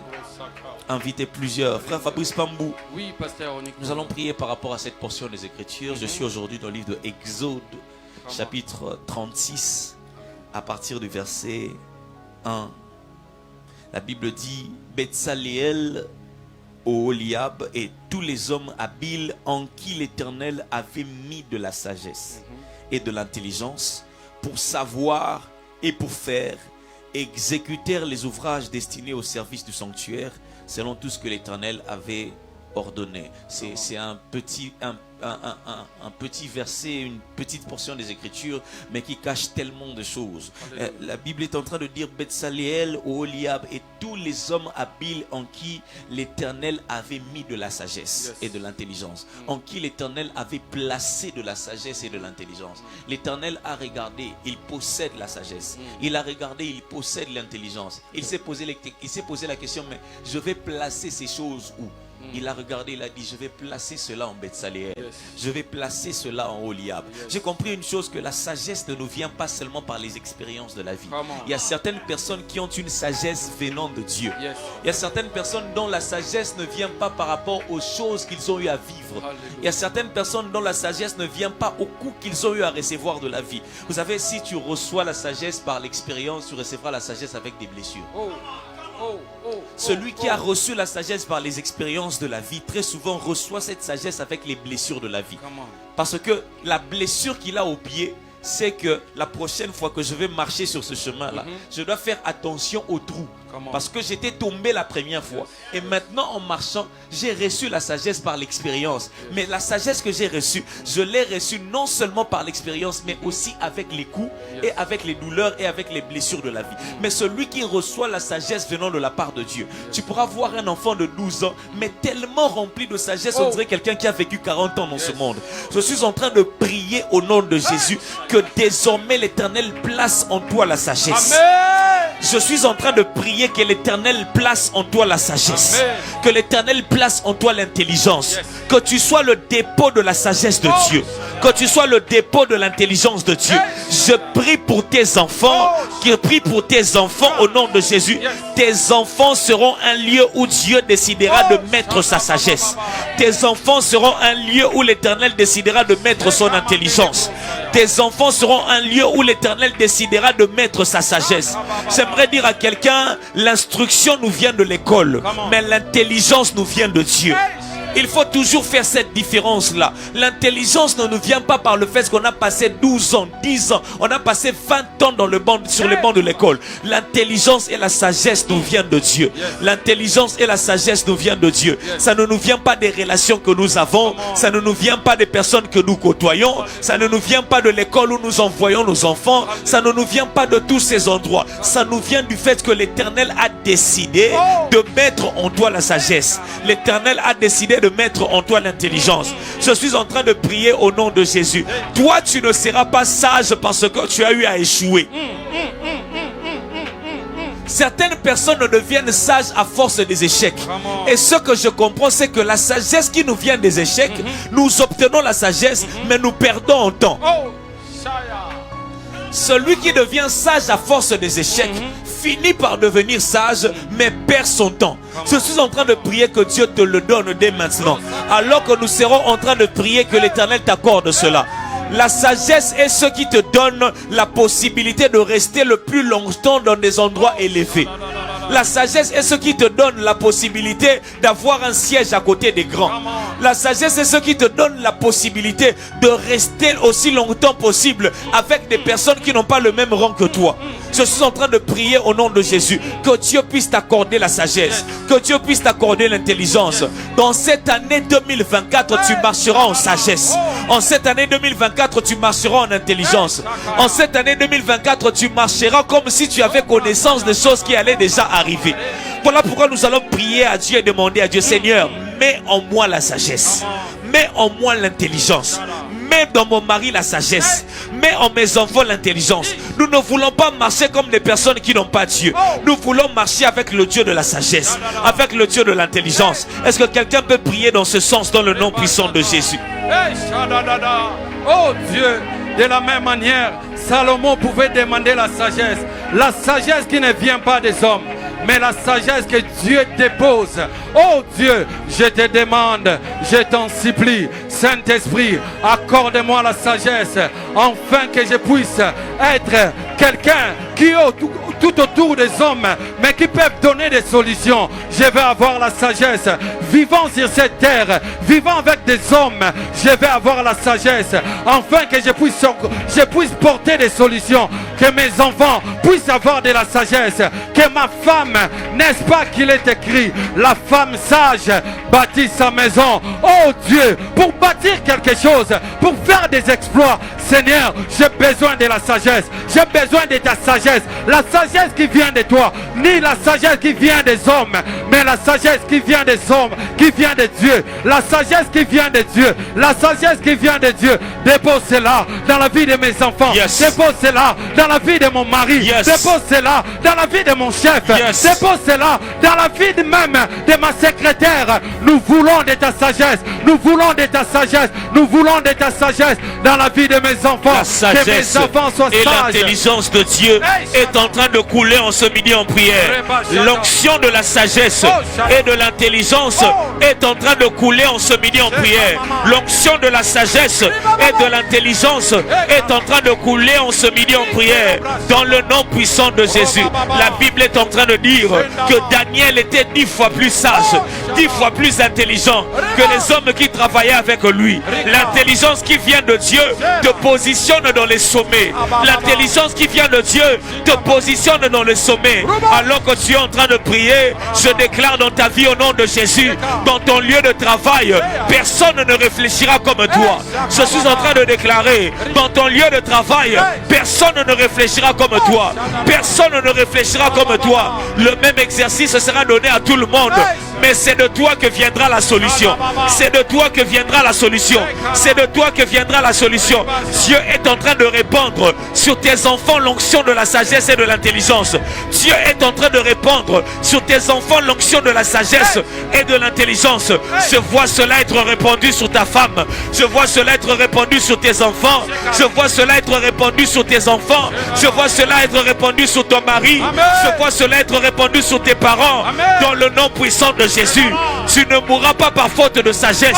S2: inviter plusieurs? Frère Fabrice Pambou,
S5: oui, pasteur,
S2: nous allons prier par rapport à cette portion des Écritures. Je suis aujourd'hui dans le livre de Exode, chapitre 36, à partir du verset 1. La Bible dit: Betsaléel, Oholiab et tous les hommes habiles en qui l'Éternel avait mis de la sagesse et de l'intelligence pour savoir et pour faire, exécutèrent les ouvrages destinés au service du sanctuaire selon tout ce que l'Éternel avait ordonné. C'est un petit verset, une petite portion des Écritures, mais qui cache tellement de choses. La Bible est en train de dire: Betsaléel, Oholiab et tous les hommes habiles en qui l'Éternel avait mis de la sagesse et de l'intelligence, en qui l'Éternel avait placé de la sagesse et de l'intelligence. L'Éternel a regardé, il possède la sagesse. Il a regardé, il possède l'intelligence. Il s'est posé la question: mais je vais placer ces choses où? Il a regardé, il a dit: je vais placer cela en Betsaléel, je vais placer cela en Oholiab. J'ai compris une chose, que la sagesse ne nous vient pas seulement par les expériences de la vie. Il y a certaines personnes qui ont une sagesse venant de Dieu. Il y a certaines personnes dont la sagesse ne vient pas par rapport aux choses qu'ils ont eu à vivre. Il y a certaines personnes dont la sagesse ne vient pas au coup qu'ils ont eu à recevoir de la vie. Vous savez, si tu reçois la sagesse par l'expérience, tu recevras la sagesse avec des blessures. Celui qui a reçu la sagesse par les expériences de la vie, très souvent reçoit cette sagesse avec les blessures de la vie. Parce que la blessure qu'il a au pied, c'est que la prochaine fois que je vais marcher sur ce chemin-là, je dois faire attention aux trous. Parce que j'étais tombé la première fois. Et maintenant, en marchant, j'ai reçu la sagesse par l'expérience. Mais la sagesse que j'ai reçue, je l'ai reçue non seulement par l'expérience, mais aussi avec les coups et avec les douleurs et avec les blessures de la vie. Mais celui qui reçoit la sagesse venant de la part de Dieu, tu pourras voir un enfant de 12 ans, mais tellement rempli de sagesse, on dirait quelqu'un qui a vécu 40 ans dans ce monde. Je suis en train de prier au nom de Jésus que désormais l'Éternel place en toi la sagesse. Je suis en train de prier que l'Éternel place en toi la sagesse. Que l'Éternel place en toi l'intelligence. Que tu sois le dépôt de la sagesse de Dieu. Que tu sois le dépôt de l'intelligence de Dieu. Je prie pour tes enfants. Je prie pour tes enfants au nom de Jésus. Tes enfants seront un lieu où Dieu décidera de mettre sa sagesse. Tes enfants seront un lieu où l'Éternel décidera de mettre son intelligence. Tes enfants seront un lieu où l'Éternel décidera de mettre sa sagesse. J'aimerais dire à quelqu'un, l'instruction nous vient de l'école, mais l'intelligence nous vient de Dieu. Il faut toujours faire cette différence-là. L'intelligence ne nous vient pas par le fait qu'on a passé 12 ans, 10 ans. On a passé 20 ans dans sur les bancs de l'école. L'intelligence et la sagesse nous viennent de Dieu. L'intelligence et la sagesse nous viennent de Dieu. Ça ne nous vient pas des relations que nous avons. Ça ne nous vient pas des personnes que nous côtoyons. Ça ne nous vient pas de l'école où nous envoyons nos enfants. Ça ne nous vient pas de tous ces endroits. Ça nous vient du fait que l'Éternel a décidé de mettre en toi la sagesse. L'Éternel a décidé de mettre en toi l'intelligence. Je suis en train de prier au nom de Jésus. Toi, tu ne seras pas sage parce que tu as eu à échouer. Certaines personnes deviennent sages à force des échecs. Et ce que je comprends, c'est que la sagesse qui nous vient des échecs, nous obtenons la sagesse, mais nous perdons en temps. Celui qui devient sage à force des échecs finit par devenir sage, mais perd son temps. Je suis en train de prier que Dieu te le donne dès maintenant. Alors que nous serons en train de prier que l'Éternel t'accorde cela. La sagesse est ce qui te donne la possibilité de rester le plus longtemps dans des endroits élevés. La sagesse est ce qui te donne la possibilité d'avoir un siège à côté des grands. La sagesse est ce qui te donne la possibilité de rester aussi longtemps possible avec des personnes qui n'ont pas le même rang que toi.
S1: Je suis en train de prier au nom de Jésus. Que Dieu puisse t'accorder la sagesse. Que Dieu puisse t'accorder l'intelligence. Dans cette année 2024, tu marcheras en sagesse. En cette année 2024, tu marcheras en intelligence. En cette année 2024, tu marcheras comme si tu avais connaissance des choses qui allaient déjà arriver. Voilà pourquoi nous allons prier à Dieu et demander à Dieu, Seigneur, mets en moi la sagesse. Mets en moi l'intelligence. Mets dans mon mari la sagesse. Mets en mes enfants l'intelligence. Nous ne voulons pas marcher comme des personnes qui n'ont pas Dieu. Nous voulons marcher avec le Dieu de la sagesse, avec le Dieu de l'intelligence. Est-ce que quelqu'un peut prier dans ce sens dans le nom puissant de Jésus?
S5: Oh Dieu, de la même manière, Salomon pouvait demander la sagesse qui ne vient pas des hommes, mais la sagesse que Dieu dépose. Oh Dieu, je te demande, je t'en supplie, Saint-Esprit, accorde-moi la sagesse, afin que je puisse être quelqu'un qui est tout autour des hommes, mais qui peuvent donner des solutions. Je vais avoir la sagesse. Vivant sur cette terre, vivant avec des hommes, je vais avoir la sagesse, afin que je puisse porter des solutions, que mes enfants puissent avoir de la sagesse, que ma femme, n'est-ce pas qu'il est écrit, la femme sage bâtit sa maison. Oh Dieu, pour bâtir quelque chose, pour faire des exploits, Seigneur, j'ai besoin de la sagesse. J'ai besoin de ta sagesse. La sagesse qui vient de toi, ni la sagesse qui vient des hommes, mais la sagesse qui vient des hommes, qui vient de Dieu. La sagesse qui vient de Dieu. La sagesse qui vient de Dieu. Dépose cela dans la vie de mes enfants.
S1: Yes.
S5: Dépose cela dans la vie de mon mari.
S1: Yes.
S5: Dépose cela dans la vie de mon chef.
S1: Yes.
S5: Dépose cela dans la vie même de ma secrétaire. Nous voulons de ta sagesse. Nous voulons de ta sagesse. Nous voulons de ta sagesse dans la vie de mes enfants.
S1: La sagesse
S5: que mes enfants soient
S1: et
S5: sages.
S1: l'intelligence de Dieu est en train de couler en ce midi en prière. L'onction de la sagesse et de l'intelligence est en train de couler en ce midi en prière. L'onction de la sagesse et de l'intelligence est en train de couler en ce midi en prière. Dans le nom puissant de Jésus. La Bible est en train de dire que Daniel était 10 fois plus sage, 10 fois plus intelligent que les hommes qui travaillaient avec lui. L'intelligence qui vient de Dieu te positionne dans les sommets. L'intelligence qui vient de Dieu te positionne dans les sommets. Alors que tu es en train de prier, je déclare dans ta vie au nom de Jésus, dans ton lieu de travail, personne ne réfléchira comme toi. Je suis en train de déclarer, dans ton lieu de travail, personne ne réfléchira comme toi. Personne ne réfléchira comme toi. Le même exercice sera donné à tout le monde. Mais c'est de toi que viendra la solution. C'est de toi que viendra la solution. C'est de toi que viendra la solution. Dieu est en train de répandre sur tes enfants l'onction de la sagesse et de l'intelligence. Dieu est en train de répandre sur tes enfants l'onction de la sagesse et de l'intelligence. Je vois cela être répandu sur ta femme. Je vois cela être répandu sur tes enfants. Je vois cela être répandu sur tes enfants. Je vois cela être répandu sur ton mari. Je vois cela être répandu sur tes parents. Dans le nom puissant de Jésus, tu ne mourras pas par faute de sagesse.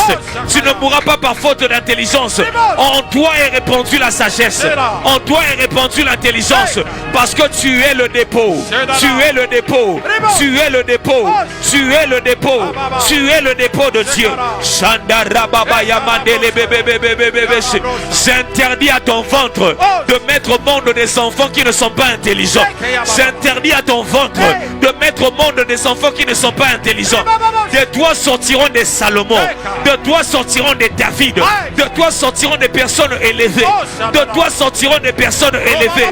S1: Tu ne mourras pas par faute d'intelligence. En toi est répandue la sagesse. En toi est répandue l'intelligence. Parce que tu es le dépôt. Tu es le dépôt. Tu es le dépôt. Tu es le dépôt. Tu es le dépôt de Dieu. J'interdis à ton ventre de mettre au monde des enfants qui ne sont pas intelligents. J'interdis à ton ventre de mettre au monde des enfants qui ne sont pas intelligents. De toi sortiront des Salomon. De toi sortiront des David. De toi sortiront des personnes élevées. De toi sortiront des personnes élevées.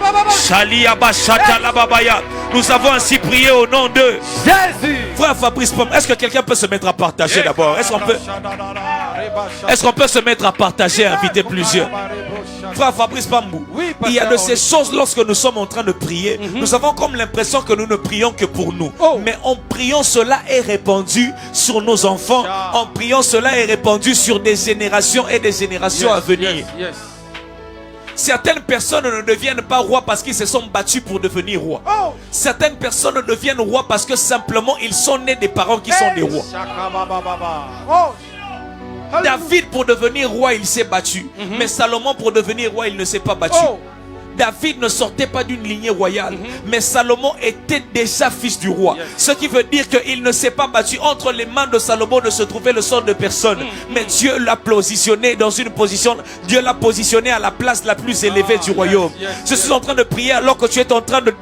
S1: Nous avons ainsi prié au nom de Jésus. Frère Fabrice Pomme, est-ce que quelqu'un peut se mettre à partager d'abord? Est-ce qu'on peut se mettre à partager et inviter plusieurs? Frère Fabrice Pambou, il y a de ces choses lorsque nous sommes en train de prier, nous avons comme l'impression que nous ne prions que pour nous. Mais en priant, cela est répandu sur nos enfants. En priant, cela est répandu sur des générations et des générations à venir. Certaines personnes ne deviennent pas rois parce qu'ils se sont battus pour devenir rois. Certaines personnes deviennent rois parce que simplement ils sont nés des parents qui sont des rois. David pour devenir roi il s'est battu. Mais Salomon pour devenir roi il ne s'est pas battu. David ne sortait pas d'une lignée royale, mais Salomon était déjà fils du roi. Ce qui veut dire qu'il ne s'est pas battu. Entre les mains de Salomon ne se trouvait le sort de personne, mais Dieu l'a positionné dans une position, Dieu l'a positionné à la place la plus élevée du royaume. Je suis en train de prier alors que tu es en train de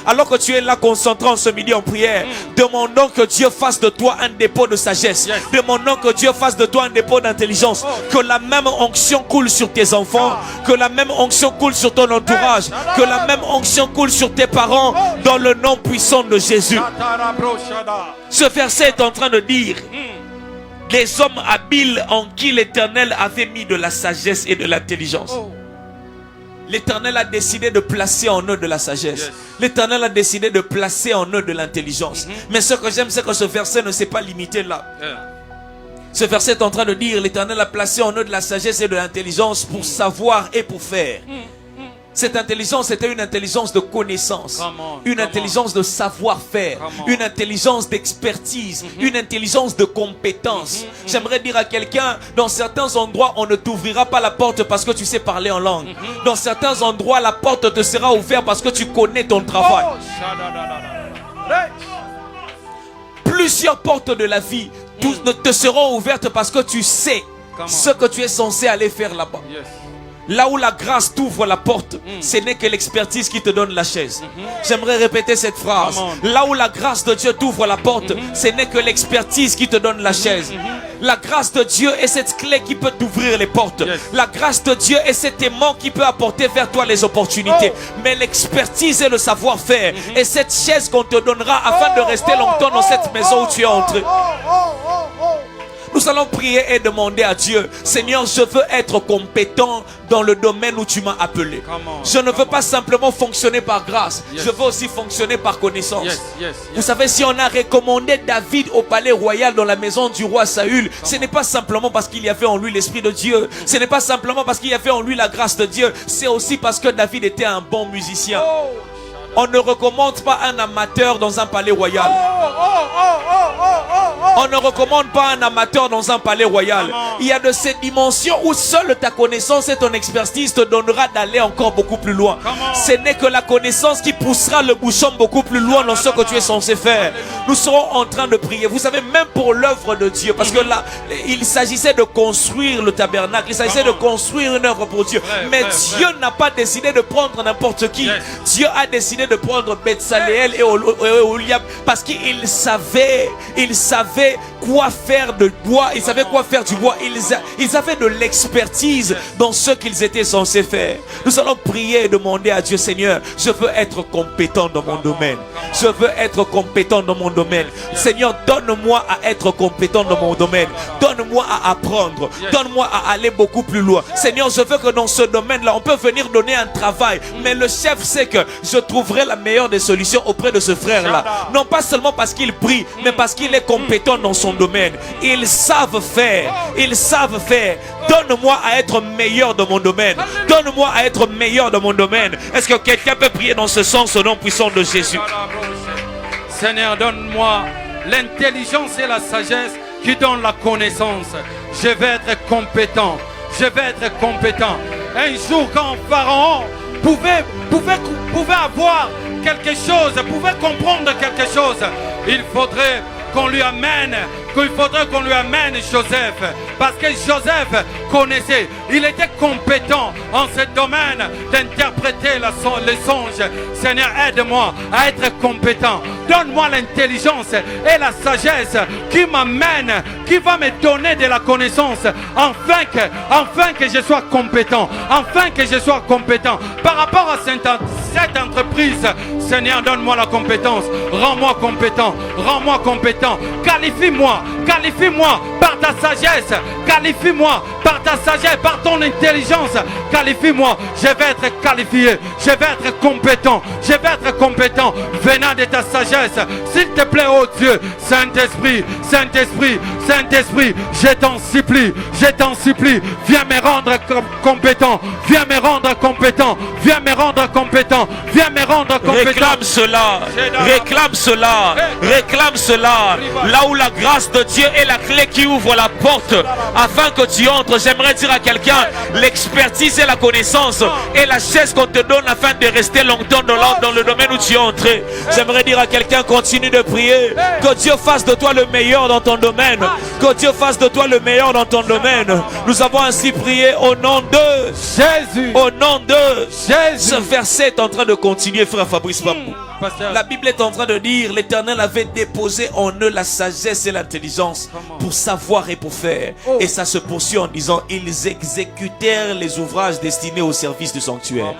S1: alors que tu es là concentré en ce midi en prière. Demandons que Dieu fasse de toi un dépôt de sagesse. Demandons que Dieu fasse de toi un dépôt d'intelligence. Que la même onction coule sur tes enfants, que la même onction coule sur ton entourage, que la même onction coule sur tes parents, dans le nom puissant de Jésus. Ce verset est en train de dire: les hommes habiles en qui l'Éternel avait mis de la sagesse et de l'intelligence. L'Éternel a décidé de placer en eux de la sagesse. L'Éternel a décidé de placer en eux de l'intelligence. Mais ce que j'aime, c'est que ce verset ne s'est pas limité là. Ce verset est en train de dire: l'Éternel a placé en eux de la sagesse et de l'intelligence pour savoir et pour faire. Cette intelligence était une intelligence de connaissance, une intelligence de savoir-faire, une intelligence d'expertise, une intelligence de compétence. J'aimerais dire à quelqu'un, dans certains endroits, on ne t'ouvrira pas la porte parce que tu sais parler en langue. Dans certains endroits, la porte te sera ouverte parce que tu connais ton travail. Plusieurs portes de la vie ne te seront ouvertes parce que tu sais ce que tu es censé aller faire là-bas. Là où la grâce t'ouvre la porte, ce n'est que l'expertise qui te donne la chaise. J'aimerais répéter cette phrase. Là où la grâce de Dieu t'ouvre la porte, ce n'est que l'expertise qui te donne la chaise. La grâce de Dieu est cette clé qui peut t'ouvrir les portes. La grâce de Dieu est cet aimant qui peut apporter vers toi les opportunités. Mais l'expertise et le savoir-faire est cette chaise qu'on te donnera afin de rester longtemps dans cette maison où tu es entré. Nous allons prier et demander à Dieu: Seigneur, je veux être compétent dans le domaine où tu m'as appelé. Je ne veux pas simplement fonctionner par grâce. Je veux aussi fonctionner par connaissance. Vous savez, si on a recommandé David au palais royal dans la maison du roi Saül, ce n'est pas simplement parce qu'il y avait en lui l'Esprit de Dieu. Ce n'est pas simplement parce qu'il y avait en lui la grâce de Dieu. C'est aussi parce que David était un bon musicien. On ne recommande pas un amateur dans un palais royal. On ne recommande pas un amateur dans un palais royal. Il y a de ces dimensions où seule ta connaissance et ton expertise te donnera d'aller encore beaucoup plus loin. Ce n'est que la connaissance qui poussera le bouchon beaucoup plus loin dans ce que tu es censé faire. Nous serons en train de prier. Vous savez, même pour l'œuvre de Dieu, parce que là, il s'agissait de construire le tabernacle. Il s'agissait de construire une œuvre pour Dieu. Mais Dieu n'a pas décidé de prendre n'importe qui. Dieu a décidé de prendre Betsaléel et Oliab parce qu'il savait quoi faire de bois, il savait quoi faire du bois. Ils avaient de l'expertise dans ce qu'ils étaient censés faire. Nous allons prier et demander à Dieu: Seigneur, je veux être compétent dans mon domaine. Je veux être compétent dans mon domaine. Seigneur, donne-moi à être compétent dans mon domaine. Donne-moi à apprendre. Donne-moi à aller beaucoup plus loin. Seigneur, je veux que dans ce domaine-là, on peut venir donner un travail, mais le chef sait que je trouverai la meilleure des solutions auprès de ce frère-là. Non pas seulement parce qu'il prie, mais parce qu'il est compétent dans son domaine. Ils savent faire. Ils savent faire. Donne-moi à être meilleur dans mon domaine. Donne-moi à être meilleur dans mon domaine. Est-ce que quelqu'un peut prier dans ce sens au nom puissant de Jésus?
S5: Seigneur, donne-moi l'intelligence et la sagesse qui donnent la connaissance. Je vais être compétent. Je vais être compétent. Un jour, quand Pharaon pouvait avoir quelque chose, pouvait comprendre quelque chose, il faudrait qu'on lui amène Joseph, parce que Joseph connaissait, il était compétent en ce domaine d'interpréter les songes. Seigneur, aide-moi à être compétent. Donne-moi l'intelligence et la sagesse qui m'amène, qui va me donner de la connaissance, afin que je sois compétent, par rapport à cette entreprise. Seigneur, donne-moi la compétence, rends-moi compétent, qualifie-moi par ta sagesse, qualifie-moi par ta sagesse, par ton intelligence, qualifie-moi. Je vais être qualifié, je vais être compétent, venant de ta sagesse. S'il te plaît, oh Dieu, Saint-Esprit, je t'en supplie, viens me rendre compétent,
S1: Réclame cela. Là où la grâce de
S6: Dieu est la clé qui ouvre la porte afin que tu entres. J'aimerais dire à quelqu'un, l'expertise et la connaissance est la chaise qu'on te donne afin de rester longtemps dans le domaine où tu es entré. J'aimerais dire à quelqu'un, continue de prier. Que Dieu fasse de toi le meilleur dans ton domaine. Que Dieu fasse de toi le meilleur dans ton domaine. Nous avons ainsi prié au nom de
S5: Jésus.
S6: Au nom de
S5: Jésus.
S6: Ce verset est en train de continuer, frère Fabrice Pambou.
S5: Pasteur.
S6: La Bible est en train de dire, l'Éternel avait déposé en eux la sagesse et l'intelligence pour savoir et pour faire. Et ça se poursuit en disant, ils exécutèrent les ouvrages destinés au service du sanctuaire.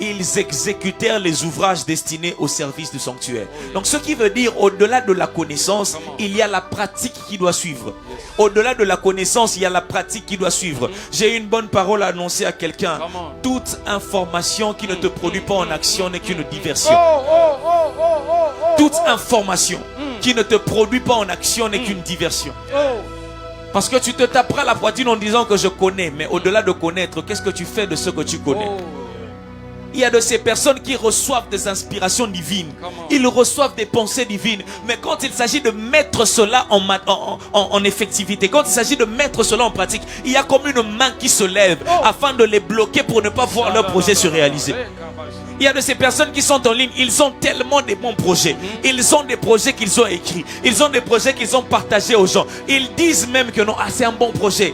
S6: Ils exécutèrent les ouvrages destinés au service du sanctuaire. Donc ce qui veut dire, au-delà de la connaissance, il y a la pratique qui doit suivre. Au-delà de la connaissance, il y a la pratique qui doit suivre. J'ai une bonne parole à annoncer à quelqu'un. Toute information qui ne te produit pas en action n'est qu'une diversion. Toute information qui ne te produit pas en action n'est qu'une diversion. Parce que tu te taperas la poitrine en disant que je connais. Mais au-delà de connaître, qu'est-ce que tu fais de ce que tu connais? Il y a de ces personnes qui reçoivent des inspirations divines. Ils reçoivent des pensées divines. Mais quand il s'agit de mettre cela en effectivité, quand il s'agit de mettre cela en pratique, il y a comme une main qui se lève afin de les bloquer pour ne pas voir leur projet se réaliser. Il y a de ces personnes qui sont en ligne, ils ont tellement de bons projets. Ils ont des projets qu'ils ont écrits. Ils ont des projets qu'ils ont partagés aux gens. Ils disent même que non, c'est un bon projet.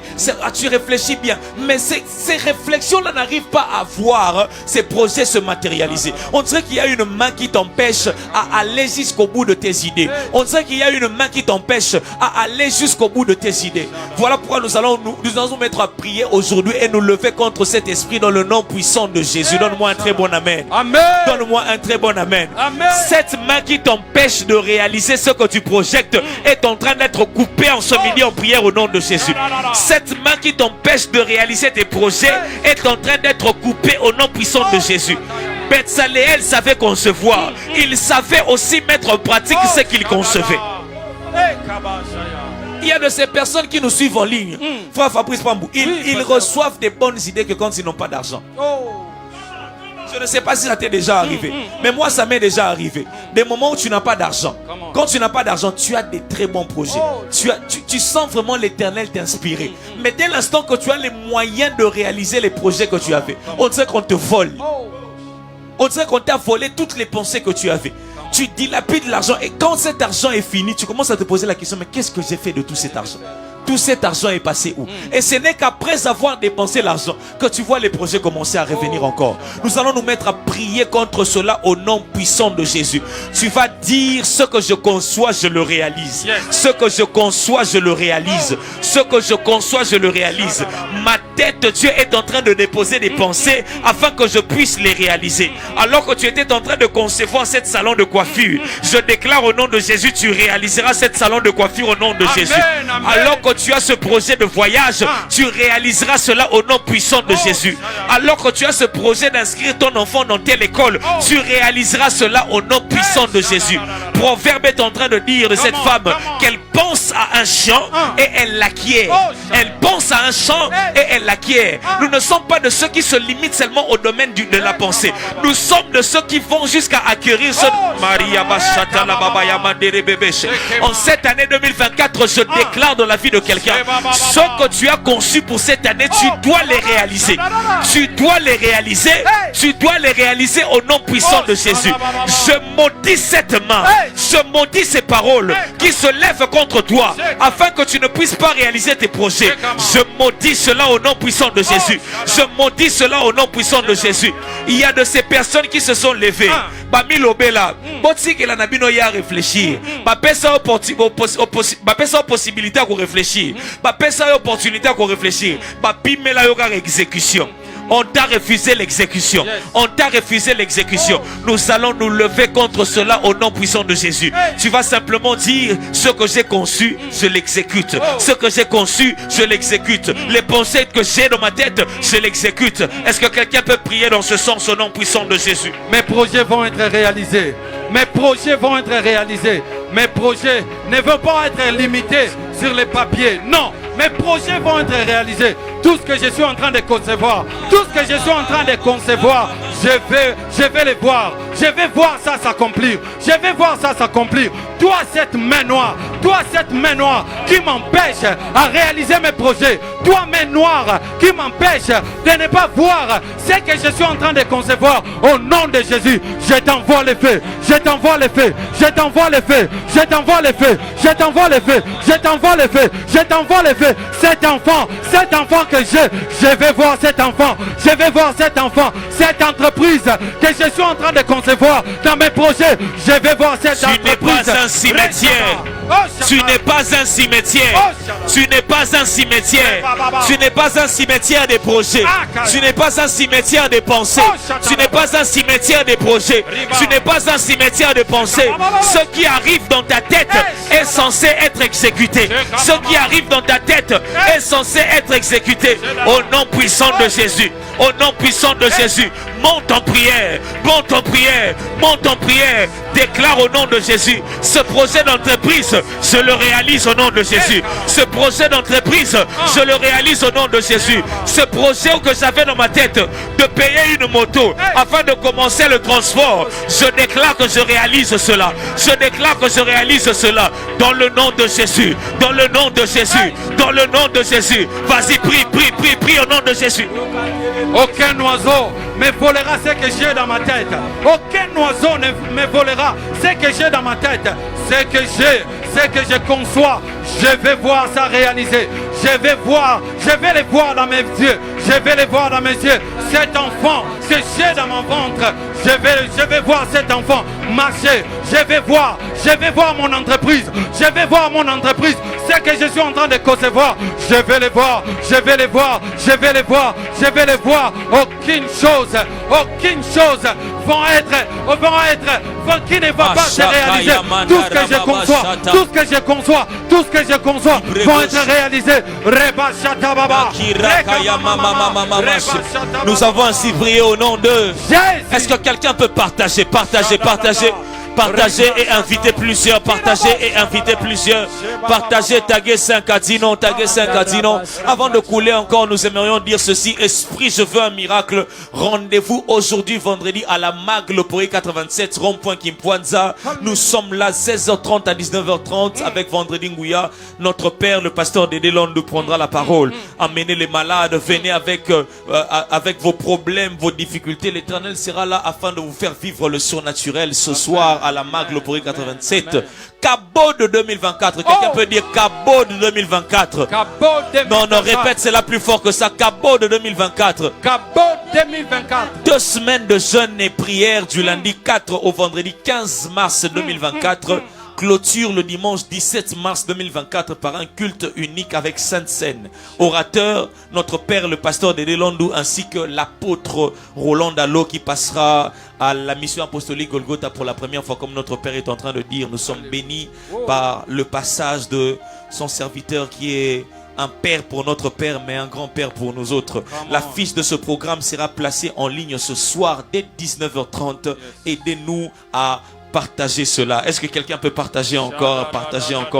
S6: Tu réfléchis bien. Mais ces réflexions-là n'arrivent pas à voir ces projets se matérialiser. On dirait qu'il y a une main qui t'empêche à aller jusqu'au bout de tes idées. On dirait qu'il y a une main qui t'empêche à aller jusqu'au bout de tes idées. Voilà pourquoi nous allons nous mettre à prier aujourd'hui et nous lever contre cet esprit dans le nom puissant de Jésus. Donne-moi un très bon amen.
S5: Amen.
S6: Donne-moi un très bon amen.
S5: Amen.
S6: Cette main qui t'empêche de réaliser ce que tu projettes est en train d'être coupée en ce midi en prière au nom de Jésus. Cette main qui t'empêche de réaliser tes projets est en train d'être coupée au nom puissant de Jésus. Betsaléel savait concevoir. Il savait aussi mettre en pratique ce qu'il concevait. Il y a de ces personnes qui nous suivent en ligne. Frère Fabrice Pambou, ils reçoivent des bonnes idées que quand ils n'ont pas d'argent. Je ne sais pas si ça t'est déjà arrivé, mais moi ça m'est déjà arrivé. Des moments où tu n'as pas d'argent. Quand tu n'as pas d'argent, tu as des très bons projets. Tu sens vraiment l'Éternel t'inspirer. Mais dès l'instant que tu as les moyens de réaliser les projets que tu avais, on dirait qu'on te vole. On dirait qu'on t'a volé toutes les pensées que tu avais. Tu dilapides l'argent et quand cet argent est fini, tu commences à te poser la question, mais qu'est-ce que j'ai fait de tout cet argent? Tout cet argent est passé où? Et ce n'est qu'après avoir dépensé l'argent que tu vois les projets commencer à revenir encore. Nous allons nous mettre à prier contre cela au nom puissant de Jésus. Tu vas dire, ce que je conçois, je le réalise. Ce que je conçois, je le réalise. Ce que je conçois, je le réalise. Ma tête, Dieu est en train de déposer des pensées afin que je puisse les réaliser. Alors que tu étais en train de concevoir cette salon de coiffure, je déclare au nom de Jésus, tu réaliseras cette salon de coiffure au nom de Jésus. Alors que tu as ce projet de voyage, tu réaliseras cela au nom puissant de Jésus. Alors que tu as ce projet d'inscrire ton enfant dans telle école, tu réaliseras cela au nom puissant de Jésus. Proverbe est en train de dire de cette femme qu'elle pense à un champ et elle l'acquiert. Elle pense à un champ et elle l'acquiert. Nous ne sommes pas de ceux qui se limitent seulement au domaine de la pensée. Nous sommes de ceux qui vont jusqu'à acquérir ce... En cette année 2024, je déclare dans la vie de quelqu'un, ce que tu as conçu pour cette année, tu dois les réaliser. Tu dois les réaliser. Tu dois les réaliser au nom puissant de Jésus. Je maudis cette main. Je maudis ces paroles qui se lèvent contre toi afin que tu ne puisses pas réaliser tes projets. Je maudis cela au nom puissant de Jésus. Je maudis cela au nom puissant de Jésus. Il y a de ces personnes qui se sont levées. Bamilobela, Botikela Nabino ya réfléchir. Bapesa possibilité à réfléchir. Bapesa opportunité à réfléchir. Bapimela yoga exécution. On t'a refusé l'exécution. On t'a refusé l'exécution. Nous allons nous lever contre cela au nom puissant de Jésus. Tu vas simplement dire, ce que j'ai conçu, je l'exécute. Ce que j'ai conçu, je l'exécute. Les pensées que j'ai dans ma tête, je l'exécute. Est-ce que quelqu'un peut prier dans ce sens au nom puissant de Jésus?
S5: Mes projets vont être réalisés. Mes projets vont être réalisés. Mes projets ne vont pas être limités sur les papiers. Non, mes projets vont être réalisés. Tout ce que je suis en train de concevoir, tout ce que je suis en train de concevoir, je vais les voir. Je vais voir ça s'accomplir. Je vais voir ça s'accomplir. Toi, cette main noire, Toi, cette main noire qui m'empêche à réaliser mes projets. Toi, main noire qui m'empêche de ne pas voir ce que je suis en train de concevoir. Au nom de Jésus, je t'envoie les feux. Je t'envoie les feux. Je t'envoie les feux. Je t'envoie les feux. Je t'envoie les feux. Je t'envoie les feux. Je t'envoie les feux. Cet enfant que je vais voir cet enfant. Je vais voir cet enfant. Cette entreprise que je suis en train de concevoir dans mes projets. Je vais voir cette entreprise.
S6: Tu n'es pas un cimetière. Tu n'es pas un cimetière. Tu n'es pas un cimetière. Tu n'es pas un cimetière des projets. Tu n'es pas un cimetière des pensées. Tu n'es pas un cimetière des projets. Tu n'es pas un cimetière de pensées. Ce qui arrive dans ta tête est censé être exécuté. Ce qui arrive dans ta tête est censé être exécuté. Au nom puissant de Jésus. Au nom puissant de Jésus. Monte en prière. Monte en prière. Monte en prière. Déclare au nom de Jésus. Ce projet d'entreprise, je le réalise au nom de Jésus. Ce projet d'entreprise, je le réalise au nom de Jésus. Ce projet que j'avais dans ma tête de payer une moto afin de commencer le transport, je déclare que je réalise cela. Je déclare que je réalise cela dans le nom de Jésus. Dans le nom de Jésus. Dans le nom de Jésus. Vas-y, prie, prie, prie, prie au nom de Jésus.
S5: Aucun oiseau me volera ce que j'ai dans ma tête. Aucun oiseau ne me volera ce que j'ai dans ma tête. Ce que j'ai, ce que je conçois, je vais voir ça réaliser. Je vais les voir dans mes yeux. Je vais les voir dans mes yeux. Cet enfant que j'ai dans mon ventre, je vais voir cet enfant marcher. Je vais voir mon entreprise. Je vais voir mon entreprise. Ce que je suis en train de concevoir, je vais les voir. Je vais les voir. Je vais les voir. Je vais les voir. Aucune chose qui ne va pas se réaliser. Tout ce que je conçois, vont être réalisés.
S6: Nous avons ainsi prié au nom de Jésus. Est-ce que quelqu'un peut partager et inviter plusieurs. Partagez et inviter plusieurs. Partagez, taguez 5 à 10 noms. Taguez 5 à 10 noms. Avant de couler encore, nous aimerions dire ceci. Esprit, je veux un miracle. Rendez-vous aujourd'hui, vendredi, à la MAG, le Poré 87, rond-point Kimpwanza. Nous sommes là 16h30 à 19h30 avec Vendredi Ngouya. Notre père, le pasteur Dédé Landou, prendra la parole. Amenez les malades. Venez avec vos problèmes, vos difficultés. L'Éternel sera là afin de vous faire vivre le surnaturel ce soir à la MAG, le Poré 87. Cabot de 2024. Quelqu'un peut dire Cabot de 2024. Non, répète, c'est la plus fort que ça. Cabot de 2024.
S5: Cabot 2024.
S6: 2 semaines de jeûne et prière du lundi 4 au vendredi 15 mars 2024. Clôture le dimanche 17 mars 2024 par un culte unique avec Sainte Seine. Orateur, notre père, le pasteur Dédé Landou, ainsi que l'apôtre Roland Dallot qui passera à la mission apostolique Golgotha pour la première fois, comme notre père est en train de dire. Nous sommes bénis par le passage de son serviteur qui est un père pour notre père, mais un grand-père pour nous autres. La fiche de ce programme sera placée en ligne ce soir dès 19h30. Aidez-nous à partager cela. Est-ce que quelqu'un peut partager encore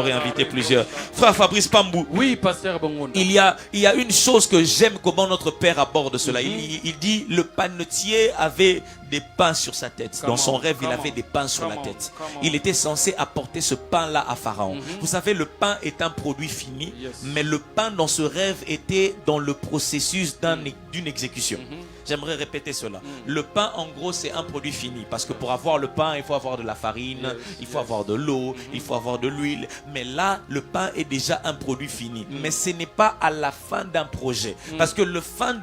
S6: et inviter plusieurs? Frère Fabrice Pambou.
S5: Oui, pasteur Bongonda.
S6: Il y a une chose que j'aime comment notre père aborde cela. Il dit le panetier avait des pains sur sa tête. Dans son rêve, il avait des pains sur la tête. Il était censé apporter ce pain-là à Pharaon. Vous savez, le pain est un produit fini, mais le pain dans ce rêve était dans le processus d'une exécution. J'aimerais répéter cela. Le pain, en gros, c'est un produit fini. Parce que pour avoir le pain, il faut avoir de la farine, il faut avoir de l'eau, il faut avoir de l'huile. Mais là, le pain est déjà un produit fini. Mais ce n'est pas à la fin d'un projet. Parce que la fin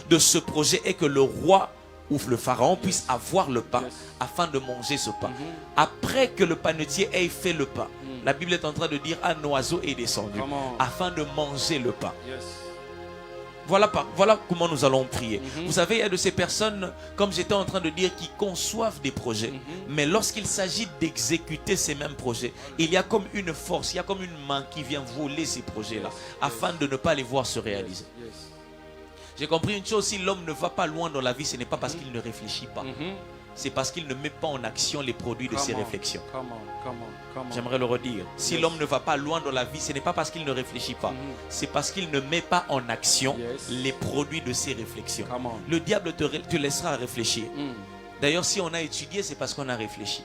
S6: de ce projet est que le roi ou le pharaon puisse avoir le pain afin de manger ce pain. Après que le panetier ait fait le pain, la Bible est en train de dire un oiseau est descendu afin de manger le pain. Voilà comment nous allons prier. Vous savez, il y a de ces personnes, comme j'étais en train de dire, qui conçoivent des projets. Mais lorsqu'il s'agit d'exécuter ces mêmes projets, il y a comme une force, il y a comme une main qui vient voler ces projets-là, afin de ne pas les voir se réaliser. J'ai compris une chose, si l'homme ne va pas loin dans la vie, ce n'est pas parce qu'il ne réfléchit pas. C'est parce qu'il ne met pas en action les produits de ses réflexions. J'aimerais le redire. Si l'homme ne va pas loin dans la vie, ce n'est pas parce qu'il ne réfléchit pas. C'est parce qu'il ne met pas en action les produits de ses réflexions. Le diable te laissera réfléchir. D'ailleurs, si on a étudié, c'est parce qu'on a réfléchi.